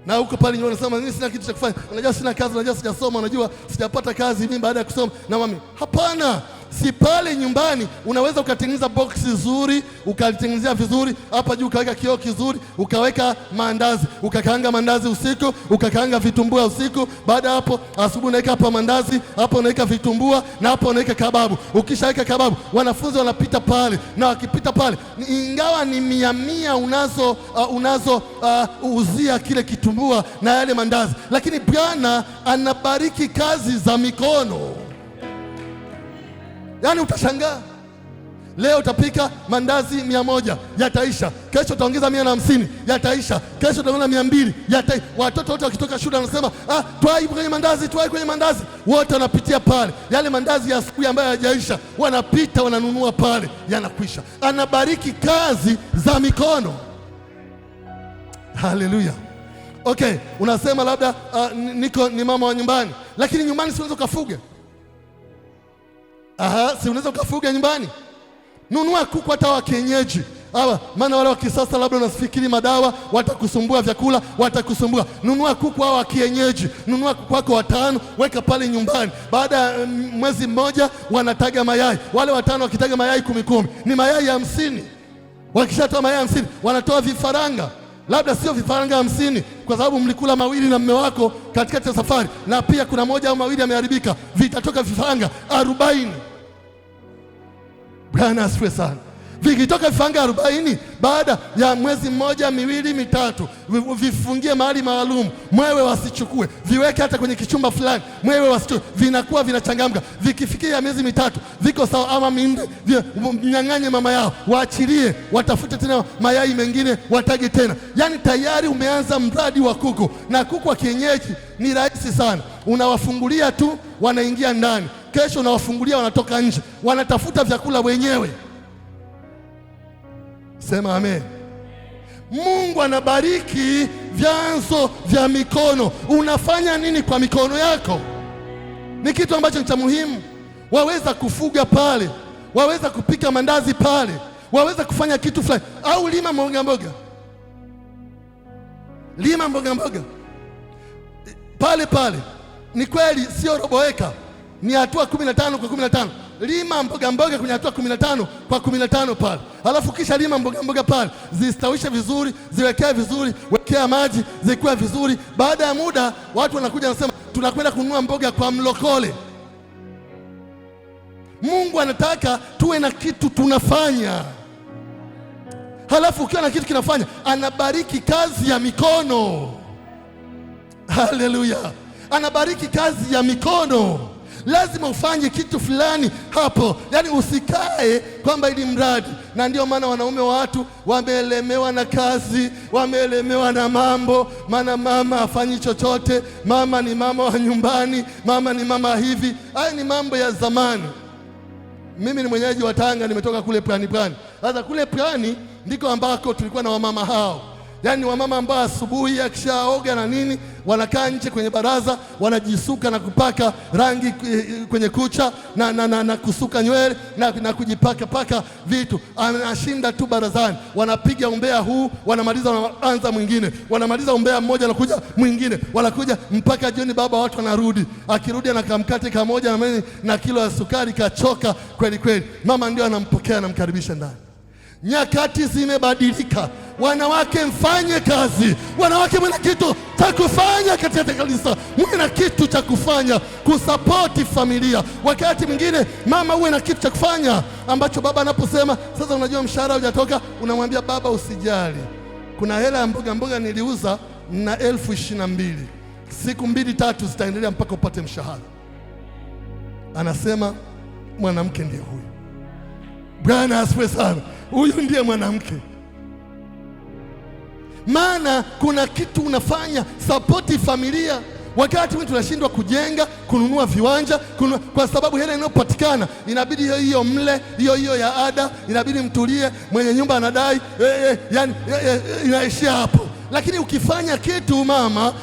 na huko pale nyumbani unasema mimi sina kitu cha kufanya, unajua sina kazi, unajua sijasoma, unajua sijapata kazi mimi baada ya kusoma. Na mami, hapana, si pale nyumbani unaweza ukatengeneza boksi nzuri, ukalitengenezea vizuri hapa juu, ukaweka kioo kizuri, ukaweka maandazi, ukakaanga maandazi usiku, ukakaanga vitumbua usiku. Baada hapo asubuhi unaweka hapa maandazi, hapa unaweka vitumbua, na hapa unaweka kababu. Ukishaweka kababu, wanafunzi wanapita pale, na wakipita pale, ingawa ni 100 unazo uzia kile kitumbua na yale maandazi, lakini Bwana anabariki kazi za mikono. Yaani utashangaa, leo utapika mandazi 100 yataisha, kesho utaongeza 150 yataisha, kesho utaongeza 200 yataisha. Watoto wote wakitoka shule wanasema twai kwenye mandazi, twai kwenye mandazi. Wote wanapitia pale, yale mandazi ya asubuhi ambayo hayajaisha, wanapita wananunua pale, yanakwisha. Anabariki kazi za mikono. Haleluya. Okay, unasema labda ni mama wa nyumbani, lakini nyumbani si unaweza kufuga. Si unaweza ukafuga nyumbani. Nunua kuku hata wa kienyeji. Maana wale wa kisasa labda unafikiri madawa watakusumbua, vyakula watakusumbua. Nunua kuku hao wa kienyeji. Nunua kuku wako 5, weka pale nyumbani. Baada ya mwezi mmoja wanataga mayai. Wale 5 wakitaga mayai 10 ni mayai 50. Wakishatoa mayai 50 wanatoa vifaranga. Labda sio vifaranga 50 kwa sababu mlikula mawili na mume wako katikati ya safari, na pia kuna moja au mawili yameharibika, vitatoka vifaranga 40. Bwana asifiwe sana. Vikitoka vifaranga 40 baada ya mwezi mmoja, 2, 3, vifungie mahali maalum, mwewe wasichukue, viweke hata kwenye kichumba fulani, mwewe wasichukue, vinakuwa vinachangamka. Vikifikia miezi 3 viko sawa ama 4, mnyang'anye mama yao, waachilie, watafute tena mayai mengine, watage tena. Yaani tayari umeanza mradi wa kuku. Na kuku wa kienyeji ni rahisi sana, unawafungulia tu wanaingia ndani, kesho unawafungulia wanatoka nje, wanatafuta vyakula wenyewe. Sema amen. Mungu anabariki vyanzo vya mikono. Unafanya nini kwa mikono yako? Ni kitu ambacho ni cha muhimu. Waweza kufuga pale, waweza kupika mandazi pale, waweza kufanya kitu fulani, au lima mboga mboga. Lima mboga mboga pale pale. Ni kweli sio robo eka, ni hatua 15 kwa 15. Lima mboga mboga kwenye hatua 15 kwa 15 pale. Alafu kisha lima mboga mboga pale, zistawishe vizuri, ziwekee vizuri, wekea maji, zikuwe vizuri. Baada ya muda watu wanakuja wanasema tunakwenda kununua mboga kwa mlokole. Mungu anataka tuwe na kitu tunafanya. Halafu ukiwa na kitu kinafanya, anabariki kazi ya mikono. Haleluya. Anabariki kazi ya mikono. Lazima ufanye kitu fulani hapo, yaani usikae kwamba ili mradi. Na ndio maana wanaume wa watu wameelemewa na kazi, wameelemewa na mambo. Maana mama hafanyi chochote, mama ni mama wa nyumbani, mama ni mama hivi. Haya ni mambo ya zamani. Mimi ni mwenyeji wa Tanga, nimetoka kule Pwani. Sasa kule Pwani ndiko ambako tulikuwa na wamama hao. Yaani wamama ambao asubuhi akishaoga na nini, wanakaa nje kwenye baraza, wanajisuka na kupaka rangi kwenye kucha na kusuka nywele na kujipaka vitu. Anashinda tu barazani, wanapiga umbea huu, wanamaliza, wanaanza mwingine, wanamaliza umbea mmoja, anakuja mwingine, wanakuja mpaka jioni. Baba watu wanarudi, akirudi na kamkate kamoja na kilo ya sukari, kachoka kweli kweli. Mama ndio anampokea, anamkaribisha ndani. Nyakati zimebadilika. Wanawake mfanye kazi. Wanawake mwana kitu cha kufanya katika kanisa. Mwana kitu cha kufanya kusapoti familia. Wakati mwingine mama uwe na kitu cha kufanya ambacho baba anaposema sasa, unajua mshahara hujatoka, unamwambia baba usijali, kuna hela ya mboga mboga niliuza na 22,000. Siku 2-3 zitaendelea mpaka upate mshahara. Anasema mwanamke ndiye huyu. Bwana asifiwe sana. Huyu ndiye mwanamke. Maana kuna kitu unafanya sapoti familia. Wakati mwingine tunashindwa kujenga, kununua viwanja, kwa sababu hela inayopatikana inabidi hiyo mle, hiyo ya ada, inabidi mtulie, mwenye nyumba anadai, yani inaishia hapo. Lakini ukifanya kitu mama,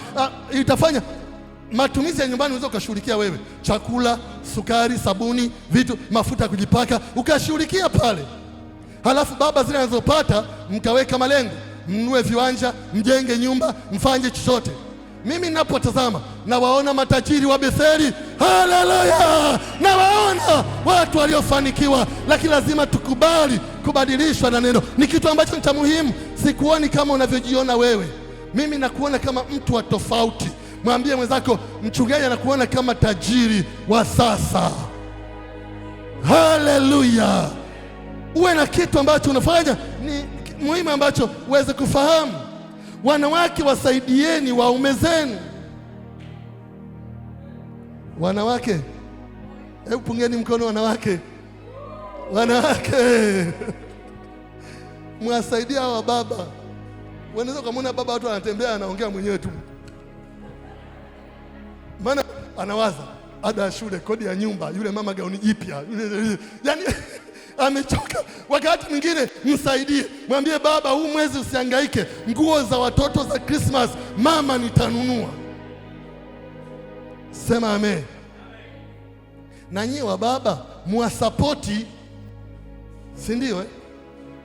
itafanya matumizi ya nyumbani, unaweza ukashughulikia wewe, chakula, sukari, sabuni, vitu, mafuta ya kujipaka, ukashughulikia pale. Halafu baba, zile anazopata mkaweka malengo, mnunue viwanja, mjenge nyumba, mfanye chochote. Mimi ninapotazama nawaona matajiri wa Betheli, haleluya, nawaona watu waliofanikiwa, lakini lazima tukubali kubadilishwa na neno. Ni kitu ambacho ni cha muhimu. Sikuoni kama unavyojiona wewe, mimi nakuona kama mtu wa tofauti. Mwambie mwenzako, mchungaji anakuona kama tajiri wa sasa. Haleluya. Uwe na kitu ambacho unafanya ni muhimu ambacho uweze kufahamu. Wanawake, wasaidieni waume zenu. Wanawake, hebu pungeni mkono wanawake. Wanawake mwasaidia hawa baba. Unaweza kumwona baba, watu anatembea anaongea mwenyewe tu, maana anawaza ada ya shule, kodi ya nyumba, yule mama gauni jipya, yani amechoka. Wakati mwingine msaidie, mwambie baba, huu mwezi usihangaike, nguo za watoto za Christmas mama nitanunua. Sema amen. Na nyie wa baba muwasapoti, si ndio?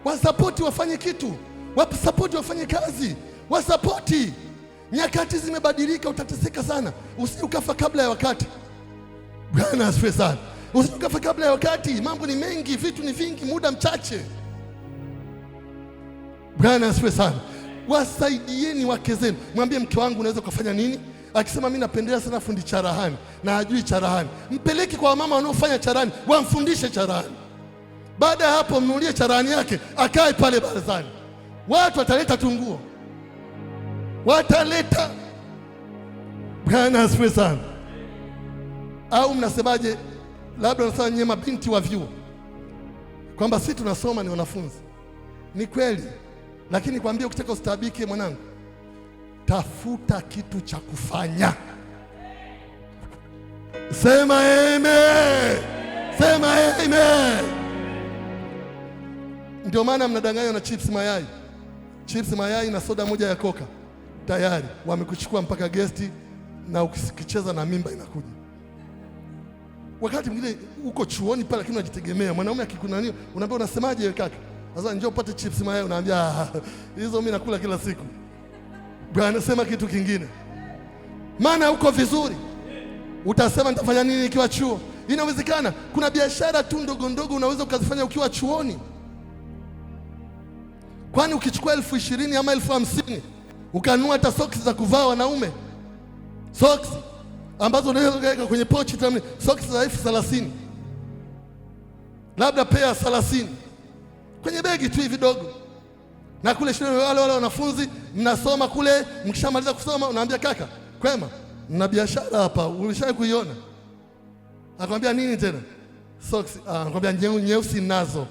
Wasapoti wafanye kitu, wasapoti wafanye kazi, wasapoti. Nyakati zimebadilika, utateseka sana. Usije ukafa kabla ya wakati. Bwana asifiwe sana. Usije ukafa kabla ya wakati. Mambo ni mengi, vitu ni vingi, muda mchache. Bwana asifiwe sana. Wasaidieni wake zenu. Mwambie, mke wangu unaweza kufanya nini? Akisema mimi napendelea sana fundi charahani na hajui charahani, mpeleke kwa mama wanaofanya charahani, wamfundishe charahani. Baada ya hapo mnunulie charahani yake, akae pale barazani. Watu wataleta tunguo, wataleta. Bwana asifiwe sana. Au mnasemaje? Labda unasema nyema binti wa vyuo kwamba sisi tunasoma ni wanafunzi. Ni kweli, lakini kwambie, ukitaka ustabike mwanangu, tafuta kitu cha kufanya. Sema amen. Sema amen. Ndio maana mnadanganywa na chips mayai. Chips mayai na soda moja ya Coca, tayari wamekuchukua mpaka gesti, na ukicheza na mimba inakuja. Wakati mwingine uko chuoni pale, lakini unajitegemea. Mwanaume akikunania, unaambia unasemaje wewe kaka? Sasa njoo upate chips mayai, unaambia hizo mimi nakula kila siku. Bwana, sema kitu kingine. Maana uko vizuri, utasema nitafanya nini nikiwa chuo? Inawezekana kuna biashara tu ndogo ndogo unaweza ukazifanya ukiwa chuoni. Kwani ukichukua 20,000 ama 50,000 ukanunua hata socks za kuvaa wanaume, socks ambazo unaweza kuweka kwenye pochi, socks za 30,000, labda pair 30 kwenye begi tu hivi dogo. Na kule shule wale wanafunzi mnasoma kule, mkishamaliza kusoma unaambia kaka, kwema, mna biashara hapa, ulishawahi kuiona? Akwambia nini tena? Socks. Anakwambia nyeusi nazo,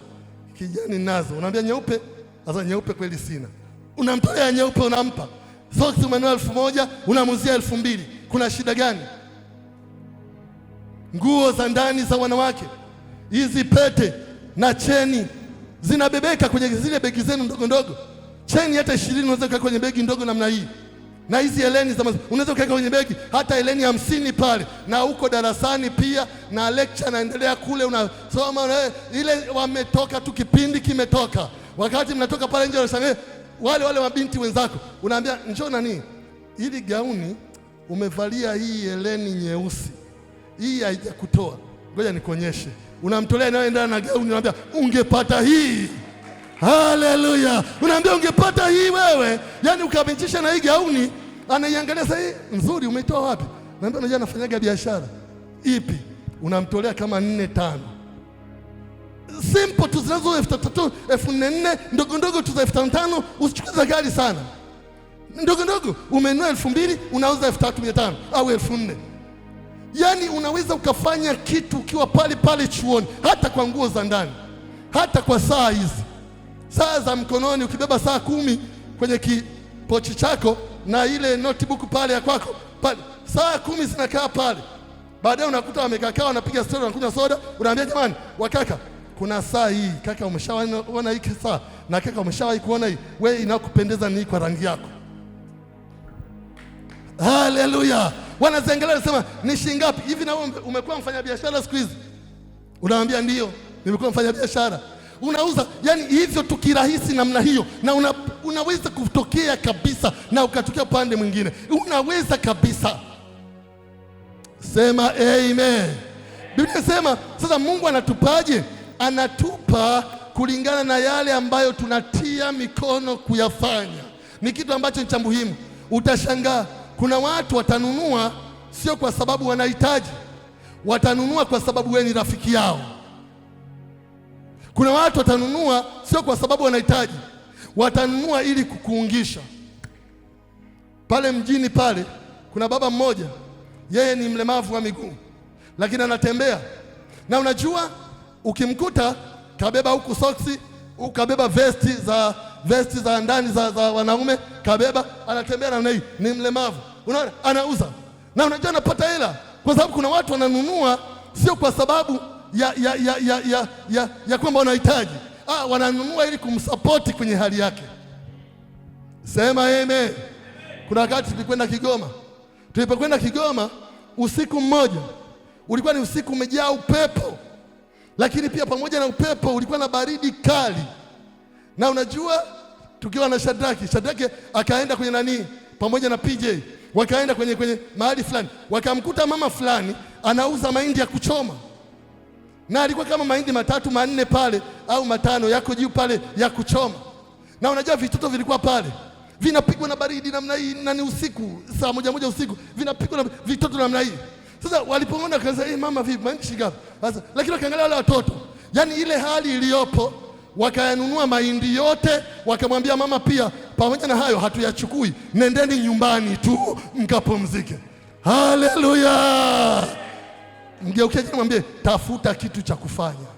kijani nazo. Unaambia nyeupe? Sasa nyeupe kweli sina. Unamtolea nyeupe, unampa. Socks umenunua 1,000, unamuzia 2,000. Kuna shida gani? Nguo za ndani za wanawake, hizi pete na cheni zinabebeka kwenye zile begi zenu ndogo ndogo. Cheni hata 20 unaweza kuweka kwenye begi ndogo namna hii. Na hizi heleni unaweza kuweka kwenye begi hata heleni 50 pale. Na uko darasani pia, na lecture naendelea kule, unasoma ile, wametoka tu, kipindi kimetoka. Wakati mnatoka pale nje, unashangaa wale mabinti wenzako, unaambia njoo nani, ili gauni umevalia hii heleni nyeusi, hii haijakutoa, ngoja nikuonyeshe. Unamtolea inayoendana na gauni, unaambia ungepata hii. Haleluya. Unaambia ungepata hii wewe. Yaani ukabencisha na hii gauni, anaiangalia sasa, hii nzuri, umeitoa wapi? Unaambia unajua nafanyaga biashara. Ipi? Unamtolea kama 4-5. simple tu zinazo 3,000, 4,000, ndogo ndogo tu za 5,500. Usichukue za gari sana, ndogo ndogo. Umenunua 2,000 unauza 3,500 au 4,000. Yani unaweza ukafanya kitu ukiwa pale pale chuoni, hata kwa nguo za ndani, hata kwa saa hizi, saa za mkononi. Ukibeba saa 10 kwenye kipochi chako na ile notebook pale ya kwako pale, saa 10 zinakaa pale. Baadaye unakuta wamekaa wanapiga story, wanakunywa soda, unaambia jamani, wakaka, kuna saa hii kaka, umeshaona hii saa, na kaka, umeshawahi kuona hii, wewe inakupendeza ni kwa rangi yako. Haleluya! Wanaziangalia wanasema ni shilingi ngapi hivi? Na wewe umekuwa mfanyabiashara siku hizi? Unawaambia ndio, nimekuwa mfanyabiashara. Unauza yani hivyo tu kirahisi namna hiyo, na unaweza kutokea kabisa na ukatokea pande mwingine, unaweza kabisa. Sema amen. Biblia sema sasa Mungu anatupaje? Anatupa kulingana na yale ambayo tunatia mikono kuyafanya. Ni kitu ambacho ni cha muhimu. Utashangaa kuna watu watanunua sio kwa sababu wanahitaji, watanunua kwa sababu wewe ni rafiki yao. Kuna watu watanunua sio kwa sababu wanahitaji, watanunua ili kukuungisha. Pale mjini pale kuna baba mmoja, yeye ni mlemavu wa miguu lakini anatembea, na unajua ukimkuta kabeba huku soksi, ukabeba vesti za ndani za wanaume, kabeba, anatembea namna hii, ni mlemavu. Unaona, anauza, na unajua anapata hela kwa sababu kuna watu wananunua sio kwa sababu ya kwamba wanahitaji, wananunua ili kumsapoti kwenye hali yake. Sema amen. Kuna wakati tulipokwenda Kigoma, usiku mmoja ulikuwa ni usiku umejaa upepo, lakini pia pamoja na upepo ulikuwa na baridi kali. Na unajua tukiwa na Shadraki akaenda kwenye nani pamoja na PJ, wakaenda kwenye mahali fulani, wakamkuta mama fulani anauza mahindi ya kuchoma, na alikuwa kama mahindi 3, 4 pale au 5 yako juu pale ya kuchoma. Na unajua vitoto vilikuwa pale vinapigwa na baridi namna hii, na ni usiku saa 1 usiku, vinapigwa na vitoto namna hii. Sasa walipoona kaza, mama vipi, mahindi shigapi? Sasa lakini wakaangalia wale watoto, yani ile hali iliyopo, wakayanunua mahindi yote, wakamwambia mama pia, pamoja na hayo hatuyachukui, nendeni nyumbani tu mkapumzike. Haleluya! Mgeukie mwambie, tafuta kitu cha kufanya.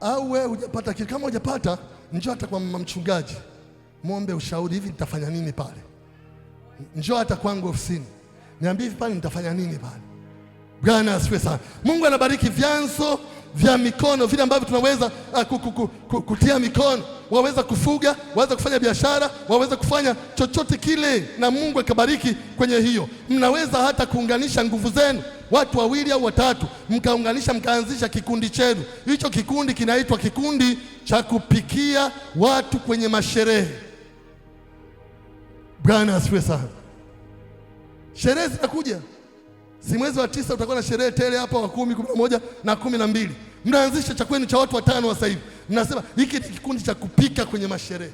Au wewe hujapata kitu, kama hujapata njoo hata kwa mchungaji, muombe ushauri, hivi nitafanya nini pale? Njoo hata kwangu ofisini, niambie hivi pale nitafanya nini pale. Bwana asifiwe sana. Mungu anabariki vyanzo vya mikono, vile ambavyo tunaweza kutia mikono. Waweza kufuga, waweza kufanya biashara, waweza kufanya chochote kile, na Mungu akabariki kwenye hiyo. Mnaweza hata kuunganisha nguvu zenu, watu 2 au 3, mkaunganisha, mkaanzisha kikundi chenu. Hicho kikundi kinaitwa kikundi cha kupikia watu kwenye masherehe. Bwana asifiwe sana. Sherehe zinakuja, si mwezi wa 9 utakuwa na sherehe tele hapa, wa 10, 11 na 12. Mnaanzisha cha kwenu cha watu 5 sasa hivi, mnasema hiki ni kikundi cha kupika kwenye masherehe.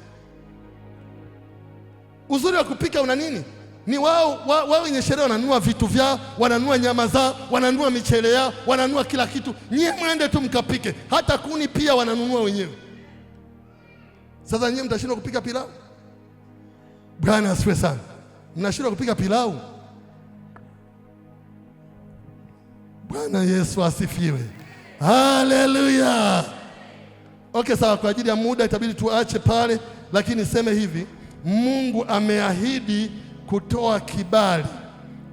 Uzuri wa kupika una nini? Ni wao wenye sherehe wananunua vitu vyao, wananunua nyama zao, wananunua michele yao, wananunua kila kitu. Nyie mwende tu mkapike, hata kuni pia wananunua wenyewe. Sasa nyie mtashindwa kupika pilau? Bwana asifiwe sana. Mnashindwa kupika pilau? Bwana Yesu asifiwe. Haleluya. Okay, sawa, kwa ajili ya muda itabidi tuache pale, lakini niseme hivi, Mungu ameahidi kutoa kibali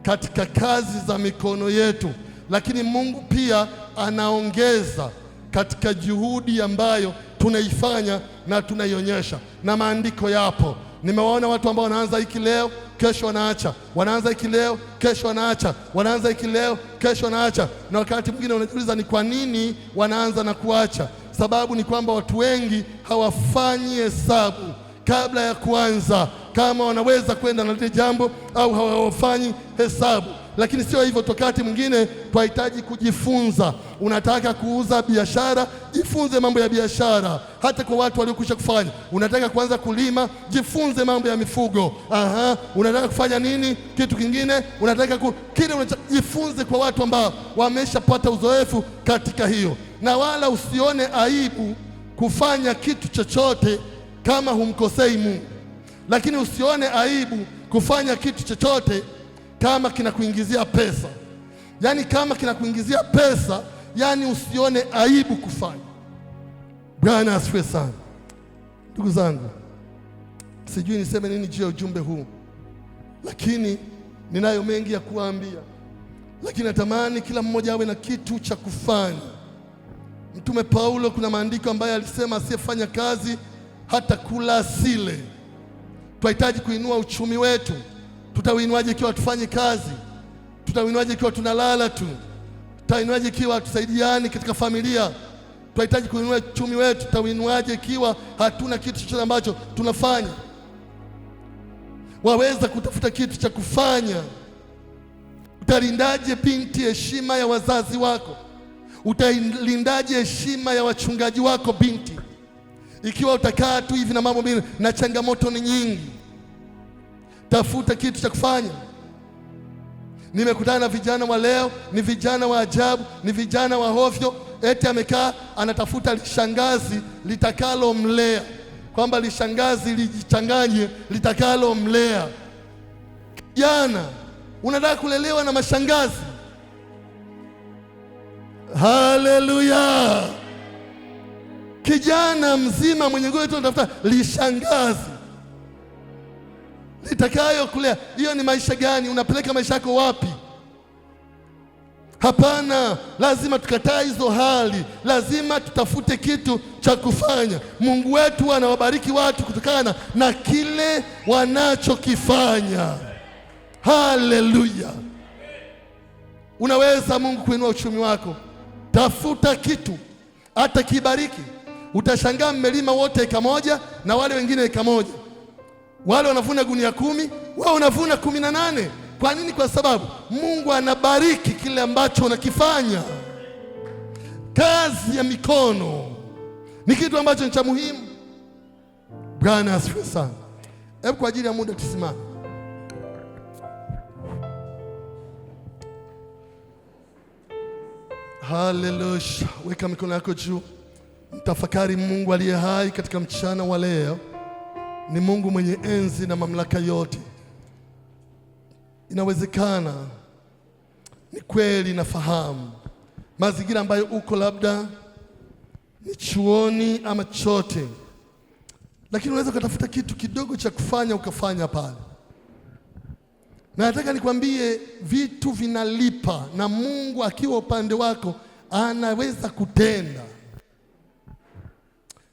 katika kazi za mikono yetu, lakini Mungu pia anaongeza katika juhudi ambayo tunaifanya na tunaionyesha, na maandiko yapo. Nimewaona watu ambao wanaanza hiki leo, kesho wanaacha, wanaanza hiki leo, kesho wanaacha, wanaanza hiki leo, kesho wanaacha. Na wakati mwingine unajiuliza ni kwa nini wanaanza na kuacha. Sababu ni kwamba watu wengi hawafanyi hesabu kabla ya kuanza, kama wanaweza kwenda na lile jambo au hawafanyi hesabu. Lakini sio hivyo, wakati mwingine tunahitaji kujifunza. Unataka kuuza biashara, jifunze mambo ya biashara, hata kwa watu waliokwisha kufanya. Unataka kuanza kulima, jifunze mambo ya mifugo. Unataka kufanya nini? Kitu kingine unataka jifunze kwa watu ambao wameshapata uzoefu katika hiyo, na wala usione aibu kufanya kitu chochote kama humkosei Mungu. Lakini usione aibu kufanya kitu chochote kama kinakuingizia pesa. Yaani kama kinakuingizia pesa, yaani usione aibu kufanya. Bwana asifiwe sana. Ndugu zangu, sijui niseme nini juu ya ujumbe huu, lakini ninayo mengi ya kuambia, lakini natamani kila mmoja awe na kitu cha kufanya. Mtume Paulo, kuna maandiko ambayo alisema asiyefanya kazi hata kula asile. Tunahitaji kuinua uchumi wetu. Tutauinuaje ikiwa tufanye kazi? Tutauinuaje ikiwa tunalala tu? Tutauinuaje ikiwa tusaidiani katika familia? Tunahitaji kuinua uchumi wetu. Tutauinuaje ikiwa hatuna kitu chochote ambacho tunafanya? Waweza kutafuta kitu cha kufanya. Utalindaje binti heshima ya wazazi wako? Utalindaje heshima ya wachungaji wako binti, ikiwa utakaa tu hivi na mambo mengi na changamoto ni nyingi? Tafuta kitu cha kufanya. Nimekutana na vijana wa leo, ni vijana wa ajabu, ni vijana wa hovyo. Eti amekaa anatafuta lishangazi litakalo mlea, kwamba lishangazi lijichanganye litakalo mlea. Kijana, unataka kulelewa na mashangazi? Haleluya! Kijana mzima mwenye nguvu tu anatafuta lishangazi litakayo kulea. Hiyo ni maisha gani? Unapeleka maisha yako wapi? Hapana, lazima tukatae hizo hali. Lazima tutafute kitu cha kufanya. Mungu wetu anawabariki watu kutokana na kile wanachokifanya. Haleluya! Unaweza Mungu kuinua uchumi wako. Tafuta kitu, hata kibariki. Utashangaa mmelima wote eka moja na wale wengine eka moja. Wale wanavuna gunia 10, wao wanavuna 18. Kwa nini? Kwa sababu Mungu anabariki kile ambacho unakifanya. Kazi ya mikono ni kitu ambacho ni cha muhimu. Bwana asifiwe sana. Hebu kwa ajili ya muda tusimame. Haleluya. Weka mikono yako juu. Mtafakari Mungu aliye hai katika mchana wa leo. Ni Mungu mwenye enzi na mamlaka yote. Inawezekana, ni kweli, nafahamu mazingira ambayo uko, labda ni chuoni ama chote, lakini unaweza kutafuta kitu kidogo cha kufanya ukafanya pale. Na nataka nikwambie vitu vinalipa, na Mungu akiwa upande wako anaweza kutenda.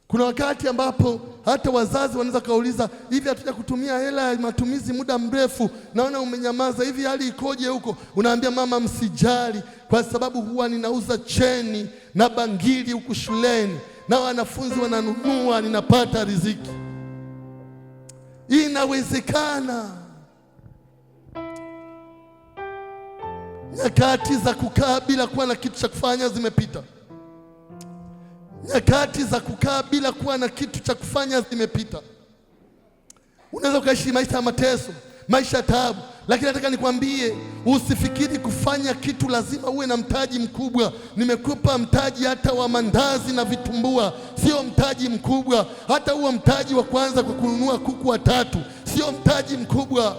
Kuna wakati ambapo hata wazazi wanaweza kauliza, hivi hatuja kutumia hela ya matumizi muda mrefu, naona umenyamaza, hivi hali ikoje huko? Unaambia mama, msijali, kwa sababu huwa ninauza cheni na bangili huku shuleni na wanafunzi wananunua, ninapata riziki. Inawezekana. Nyakati za kukaa bila kuwa na kitu cha kufanya zimepita. Nyakati za kukaa bila kuwa na kitu cha kufanya zimepita. Unaweza ukaishi maisha ya mateso, maisha ya taabu, lakini nataka nikwambie, usifikiri kufanya kitu lazima uwe na mtaji mkubwa. Nimekupa mtaji hata wa mandazi na vitumbua, sio mtaji mkubwa. Hata huo mtaji wa kwanza kwa kununua kuku watatu sio mtaji mkubwa.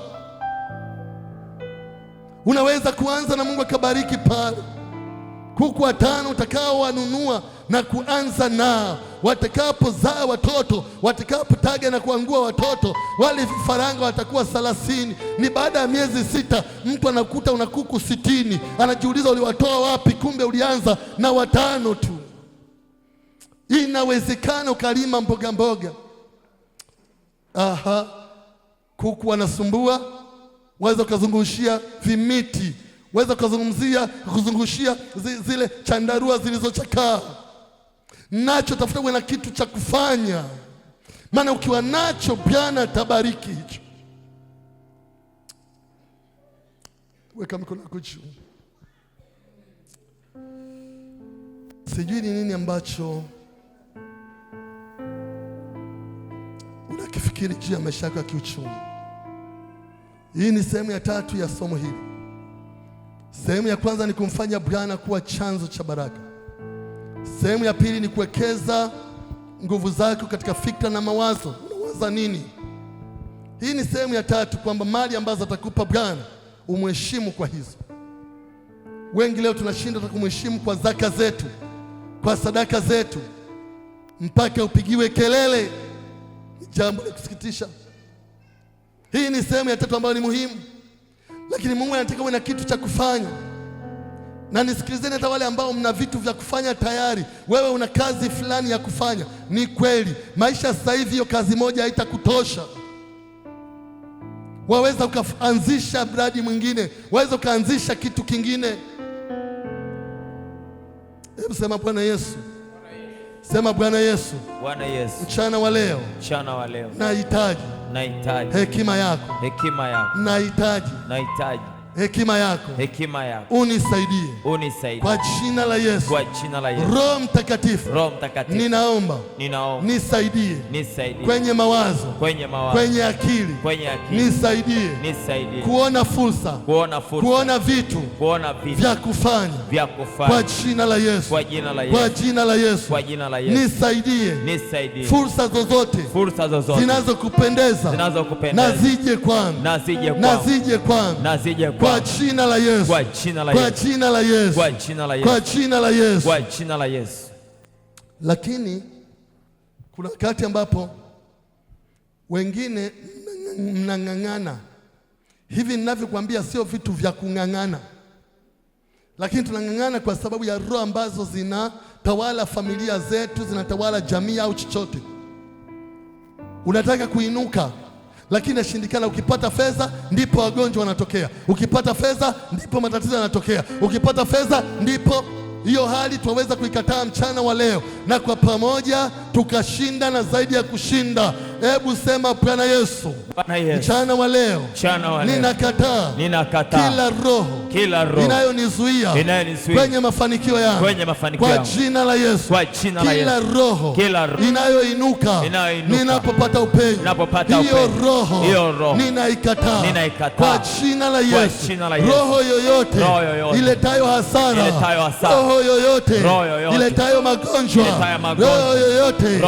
Unaweza kuanza na Mungu akabariki pale. Kuku 5 utakao wanunua na kuanza nao, watakapozaa watoto, watakapotaga na kuangua watoto, wale vifaranga watakuwa 30. Ni baada ya miezi 6 mtu anakuta una kuku 60, anajiuliza uliwatoa wapi? Kumbe ulianza na 5 tu. Inawezekana ukalima mboga mboga. Kuku wanasumbua, waweza ukazungushia vimiti, waweza kuzungushia zile chandarua zilizochakaa. Nacho tafuta uwe na kitu cha kufanya, maana ukiwa nacho Bwana atabariki hicho. Weka mikono yako juu. Sijui ni nini ambacho unakifikiri juu ya maisha yako ya kiuchumi. Hii ni sehemu ya 3 ya somo hili. Sehemu ya kwanza ni kumfanya Bwana kuwa chanzo cha baraka. Sehemu ya pili ni kuwekeza nguvu zako katika fikra na mawazo. Unawaza nini? Hii ni sehemu ya 3, kwamba mali ambazo atakupa Bwana umheshimu kwa hizo. Wengi leo tunashinda kumheshimu kwa zaka zetu, kwa sadaka zetu, mpaka upigiwe kelele. Ni jambo la kusikitisha. Hii ni sehemu ya 3 ambayo ni muhimu, lakini Mungu anataka uwe na kitu cha kufanya. Na nisikilizeni, hata wale ambao mna vitu vya kufanya tayari, wewe una kazi fulani ya kufanya. Ni kweli maisha sasa hivi hiyo kazi moja haitakutosha. Waweza ukaanzisha mradi mwingine, waweza ukaanzisha kitu kingine. Hebu sema Bwana Yesu. Sema Bwana Yesu. Bwana Yesu. Mchana wa leo. Mchana wa leo. Nahitaji hekima yako. Hekima yako. Nahitaji hekima yako. Hekima yako. Unisaidie. Kwa jina la Yesu. Kwa jina la Yesu. Roho Mtakatifu. Ninaomba. Nisaidie. Kwenye mawazo. Kwenye akili. Nisaidie. Kuona fursa. Kuona vitu. Vya kufanya. Kwa jina la Yesu. Kwa jina la Yesu. Nisaidie. Fursa zozote. Zinazokupendeza. Nazije kwangu. Kwa jina la Yesu. Kwa jina la Yesu. Kwa jina la Yesu. Lakini kuna wakati ambapo wengine mnang'ang'ana. Hivi ninavyokuambia sio vitu vya kung'ang'ana, lakini tunang'ang'ana kwa sababu ya roho ambazo zinatawala familia zetu, zinatawala jamii au chochote. Unataka kuinuka, lakini nashindikana. Ukipata fedha ndipo wagonjwa wanatokea, ukipata fedha ndipo matatizo yanatokea, ukipata fedha ndipo. Hiyo hali tunaweza kuikataa mchana wa leo, na kwa pamoja tukashinda na zaidi ya kushinda. Hebu sema Bwana Yesu. Mchana wa leo ninakataa kila roho inayonizuia kwenye mafanikio yangu kwa jina la Yesu. Kila roho inayoinuka ninapopata upenyo, hiyo roho ninaikataa kwa jina la Yesu. Roho yoyote iletayo hasara, roho yoyote iletayo magonjwa, roho yoyote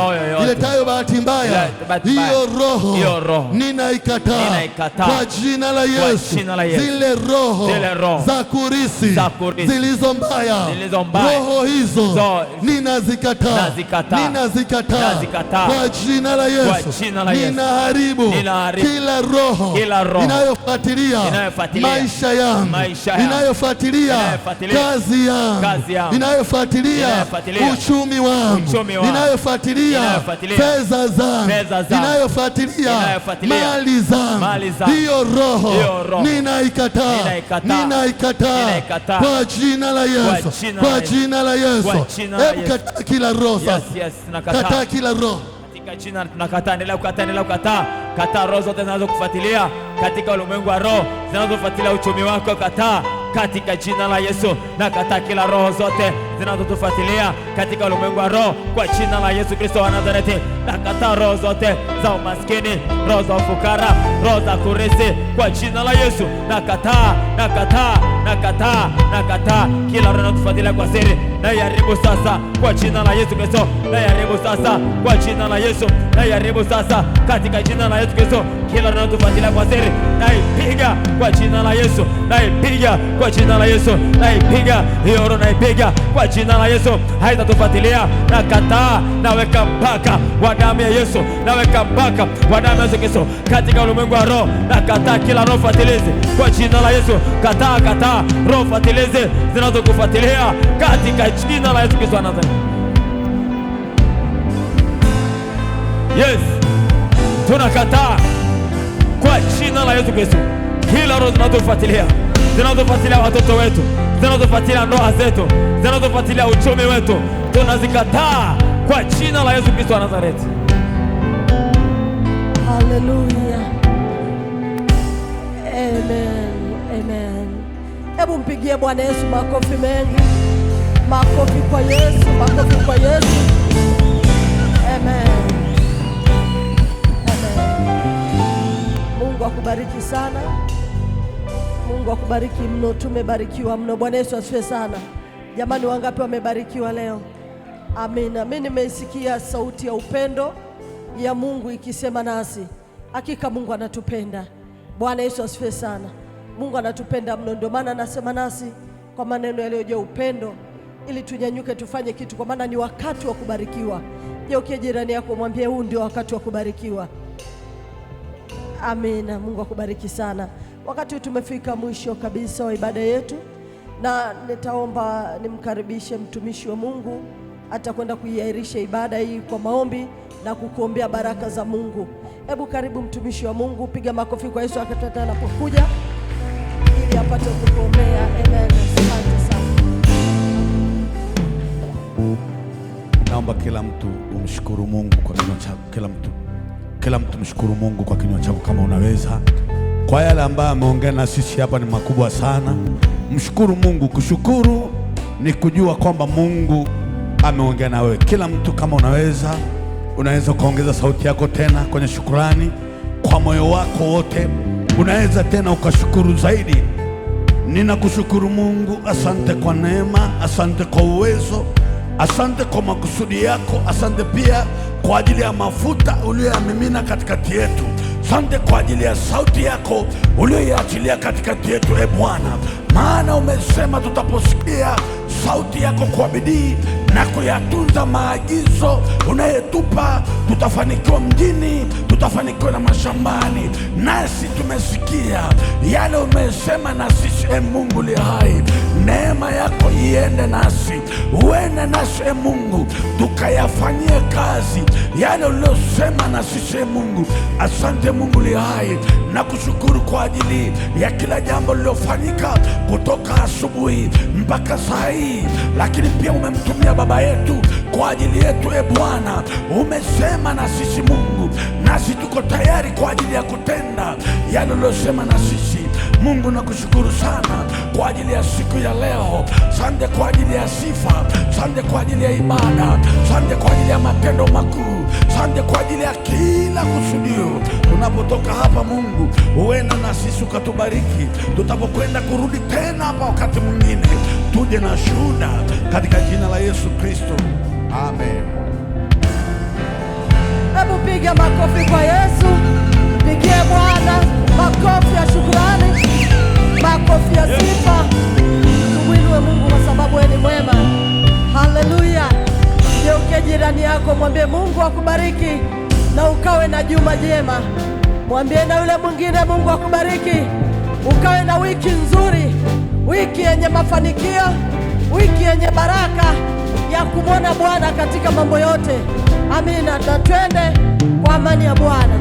iletayo bahati mbaya, hiyo roho ninaikataa kwa jina la Yesu. Zile roho za kurisi zilizo mbaya, roho hizo ninazikataa kwa jina la Yesu. Ninaharibu kila roho inayofuatilia maisha yangu, inayofuatilia kazi yangu, inayofuatilia uchumi wangu, inayofuatilia fedha zangu, inayofuatilia mali zangu. Hiyo roho ninaikataa kwa jina la Yesu. Kwa jina la Yesu. Hebu kataa kila roho sasa. Kataa kila roho. Katika jina tunakataa, endelea kukataa. Kataa roho zote zinazokufuatilia katika ulimwengu wa roho, zinazofuatilia uchumi wako. Kataa katika jina la Yesu. Na kataa kila roho zote zinazotufuatilia katika ulimwengu wa roho kwa jina la Yesu Kristo wa Nazareti. Na kataa roho zote za umaskini, roho za ufukara, roho za kurisi kwa jina la Yesu. Na kataa kila roho inatufuatilia kwa siri, na iharibu sasa kwa jina la Yesu Kristo. Na iharibu sasa kwa jina la Yesu. Na iharibu sasa katika jina la Yesu Kristo. Kila roho inatufuatilia kwa siri, na ipiga kwa jina la Yesu. Na ipiga kwa jina la Yesu. Na ipiga hiyo roho, na ipiga kwa jina la Yesu. Haitatufuatilia. Na kataa, naweka mpaka wa damu ya Yesu. Naweka mpaka wa damu ya Yesu Kristo katika ulimwengu wa roho. Na kataa kila roho fatilizi kwa jina la Yesu. Kataa roho fatilizi zinazokufuatilia katika jina la Yesu Kristo wa Nazareti. Yes, tunakataa kwa jina la Yesu Kristo kila roho zinazofuatilia watoto wetu, zinazofuatilia ndoa zetu, zinazofuatilia uchumi wetu, tunazikataa kwa jina la Yesu Kristo wa Nazareti. Hallelujah. Amen. Amen. Hebu mpigie Bwana Yesu makofi mengi. Makofi kwa Yesu, makofi kwa Yesu. Amen. Amen. Mungu akubariki sana. Mungu akubariki mno. Tumebarikiwa mno. Bwana Yesu asifiwe sana. Jamani, wangapi wamebarikiwa leo? Amina. Mimi nimeisikia sauti ya upendo ya Mungu ikisema nasi. Hakika Mungu anatupenda. Bwana Yesu asifiwe sana. Mungu anatupenda mno, ndio maana anasema nasi kwa maneno yaliyojaa upendo, ili tunyanyuke tufanye kitu, kwa maana ni wakati wa kubarikiwa. Geukia jirani yako, mwambie huu ndio wakati wa kubarikiwa. Amina. Mungu akubariki sana. Wakati tumefika mwisho kabisa wa ibada yetu, na nitaomba nimkaribishe mtumishi wa Mungu, atakwenda kuiahirisha ibada hii kwa maombi na kukuombea baraka za Mungu. Hebu karibu mtumishi wa Mungu, piga makofi kwa Yesu wakati anapokuja ili apate kukuombea. Amen. Asante sana. Naomba kila mtu umshukuru Mungu kwa kinywa chako. Kila mtu mshukuru Mungu kwa kinywa chako kama unaweza. Kwa yale ambayo ameongea na sisi hapa ni makubwa sana. Mshukuru Mungu. Kushukuru ni kujua kwamba Mungu ameongea na wewe. Kila mtu kama unaweza kuongeza sauti yako tena kwenye shukrani kwa moyo wako wote. Unaweza tena ukashukuru zaidi. Ninakushukuru Mungu, asante kwa neema, asante kwa uwezo, asante kwa makusudi yako, asante pia kwa ajili ya mafuta uliyoyamimina katikati yetu. Asante kwa ajili ya sauti yako uliyoiachilia katikati yetu, e Bwana, maana umesema tutaposikia sauti yako kwa bidii na kuyatunza maagizo unayetupa, tutafanikiwa mjini, tutafanikiwa na mashambani. Nasi tumesikia yale umesema na sisi, e Mungu li hai. Neema yako iende nasi, uende nasi, e Mungu, tukayafanyie kazi yale uliyosema na sisi, e Mungu. Asante Mungu li hai, na kushukuru kwa ajili ya kila jambo lilofanyika kutoka asubuhi mpaka saa hii, lakini pia umemtumia baba yetu kwa ajili yetu, e Bwana. Umesema na sisi Mungu, nasi tuko tayari kwa ajili ya kutenda yale uliyosema na sisi. Mungu nakushukuru sana kwa ajili ya siku ya leo. Asante kwa ajili ya sifa, asante kwa ajili ya ibada, asante kwa ajili ya matendo makuu, asante kwa ajili ya kila kusudio. Tunapotoka hapa Mungu, uenda na sisi ukatubariki. Tutapokwenda kurudi tena hapa wakati mwingine, tuje na shuhuda katika jina la Yesu Kristo. Amen. Hebu piga makofi kwa Yesu. Pigie Bwana makofi ya shukrani, makofi ya sifa. Tumwinue Mungu kwa sababu yeye ni mwema. Haleluya. Geukia jirani yako, mwambie Mungu akubariki na ukawe na juma jema. Mwambie na yule mwingine, Mungu akubariki ukawe na wiki nzuri, wiki yenye mafanikio, wiki yenye baraka ya kumwona Bwana katika mambo yote. Amina. Na twende kwa amani ya Bwana.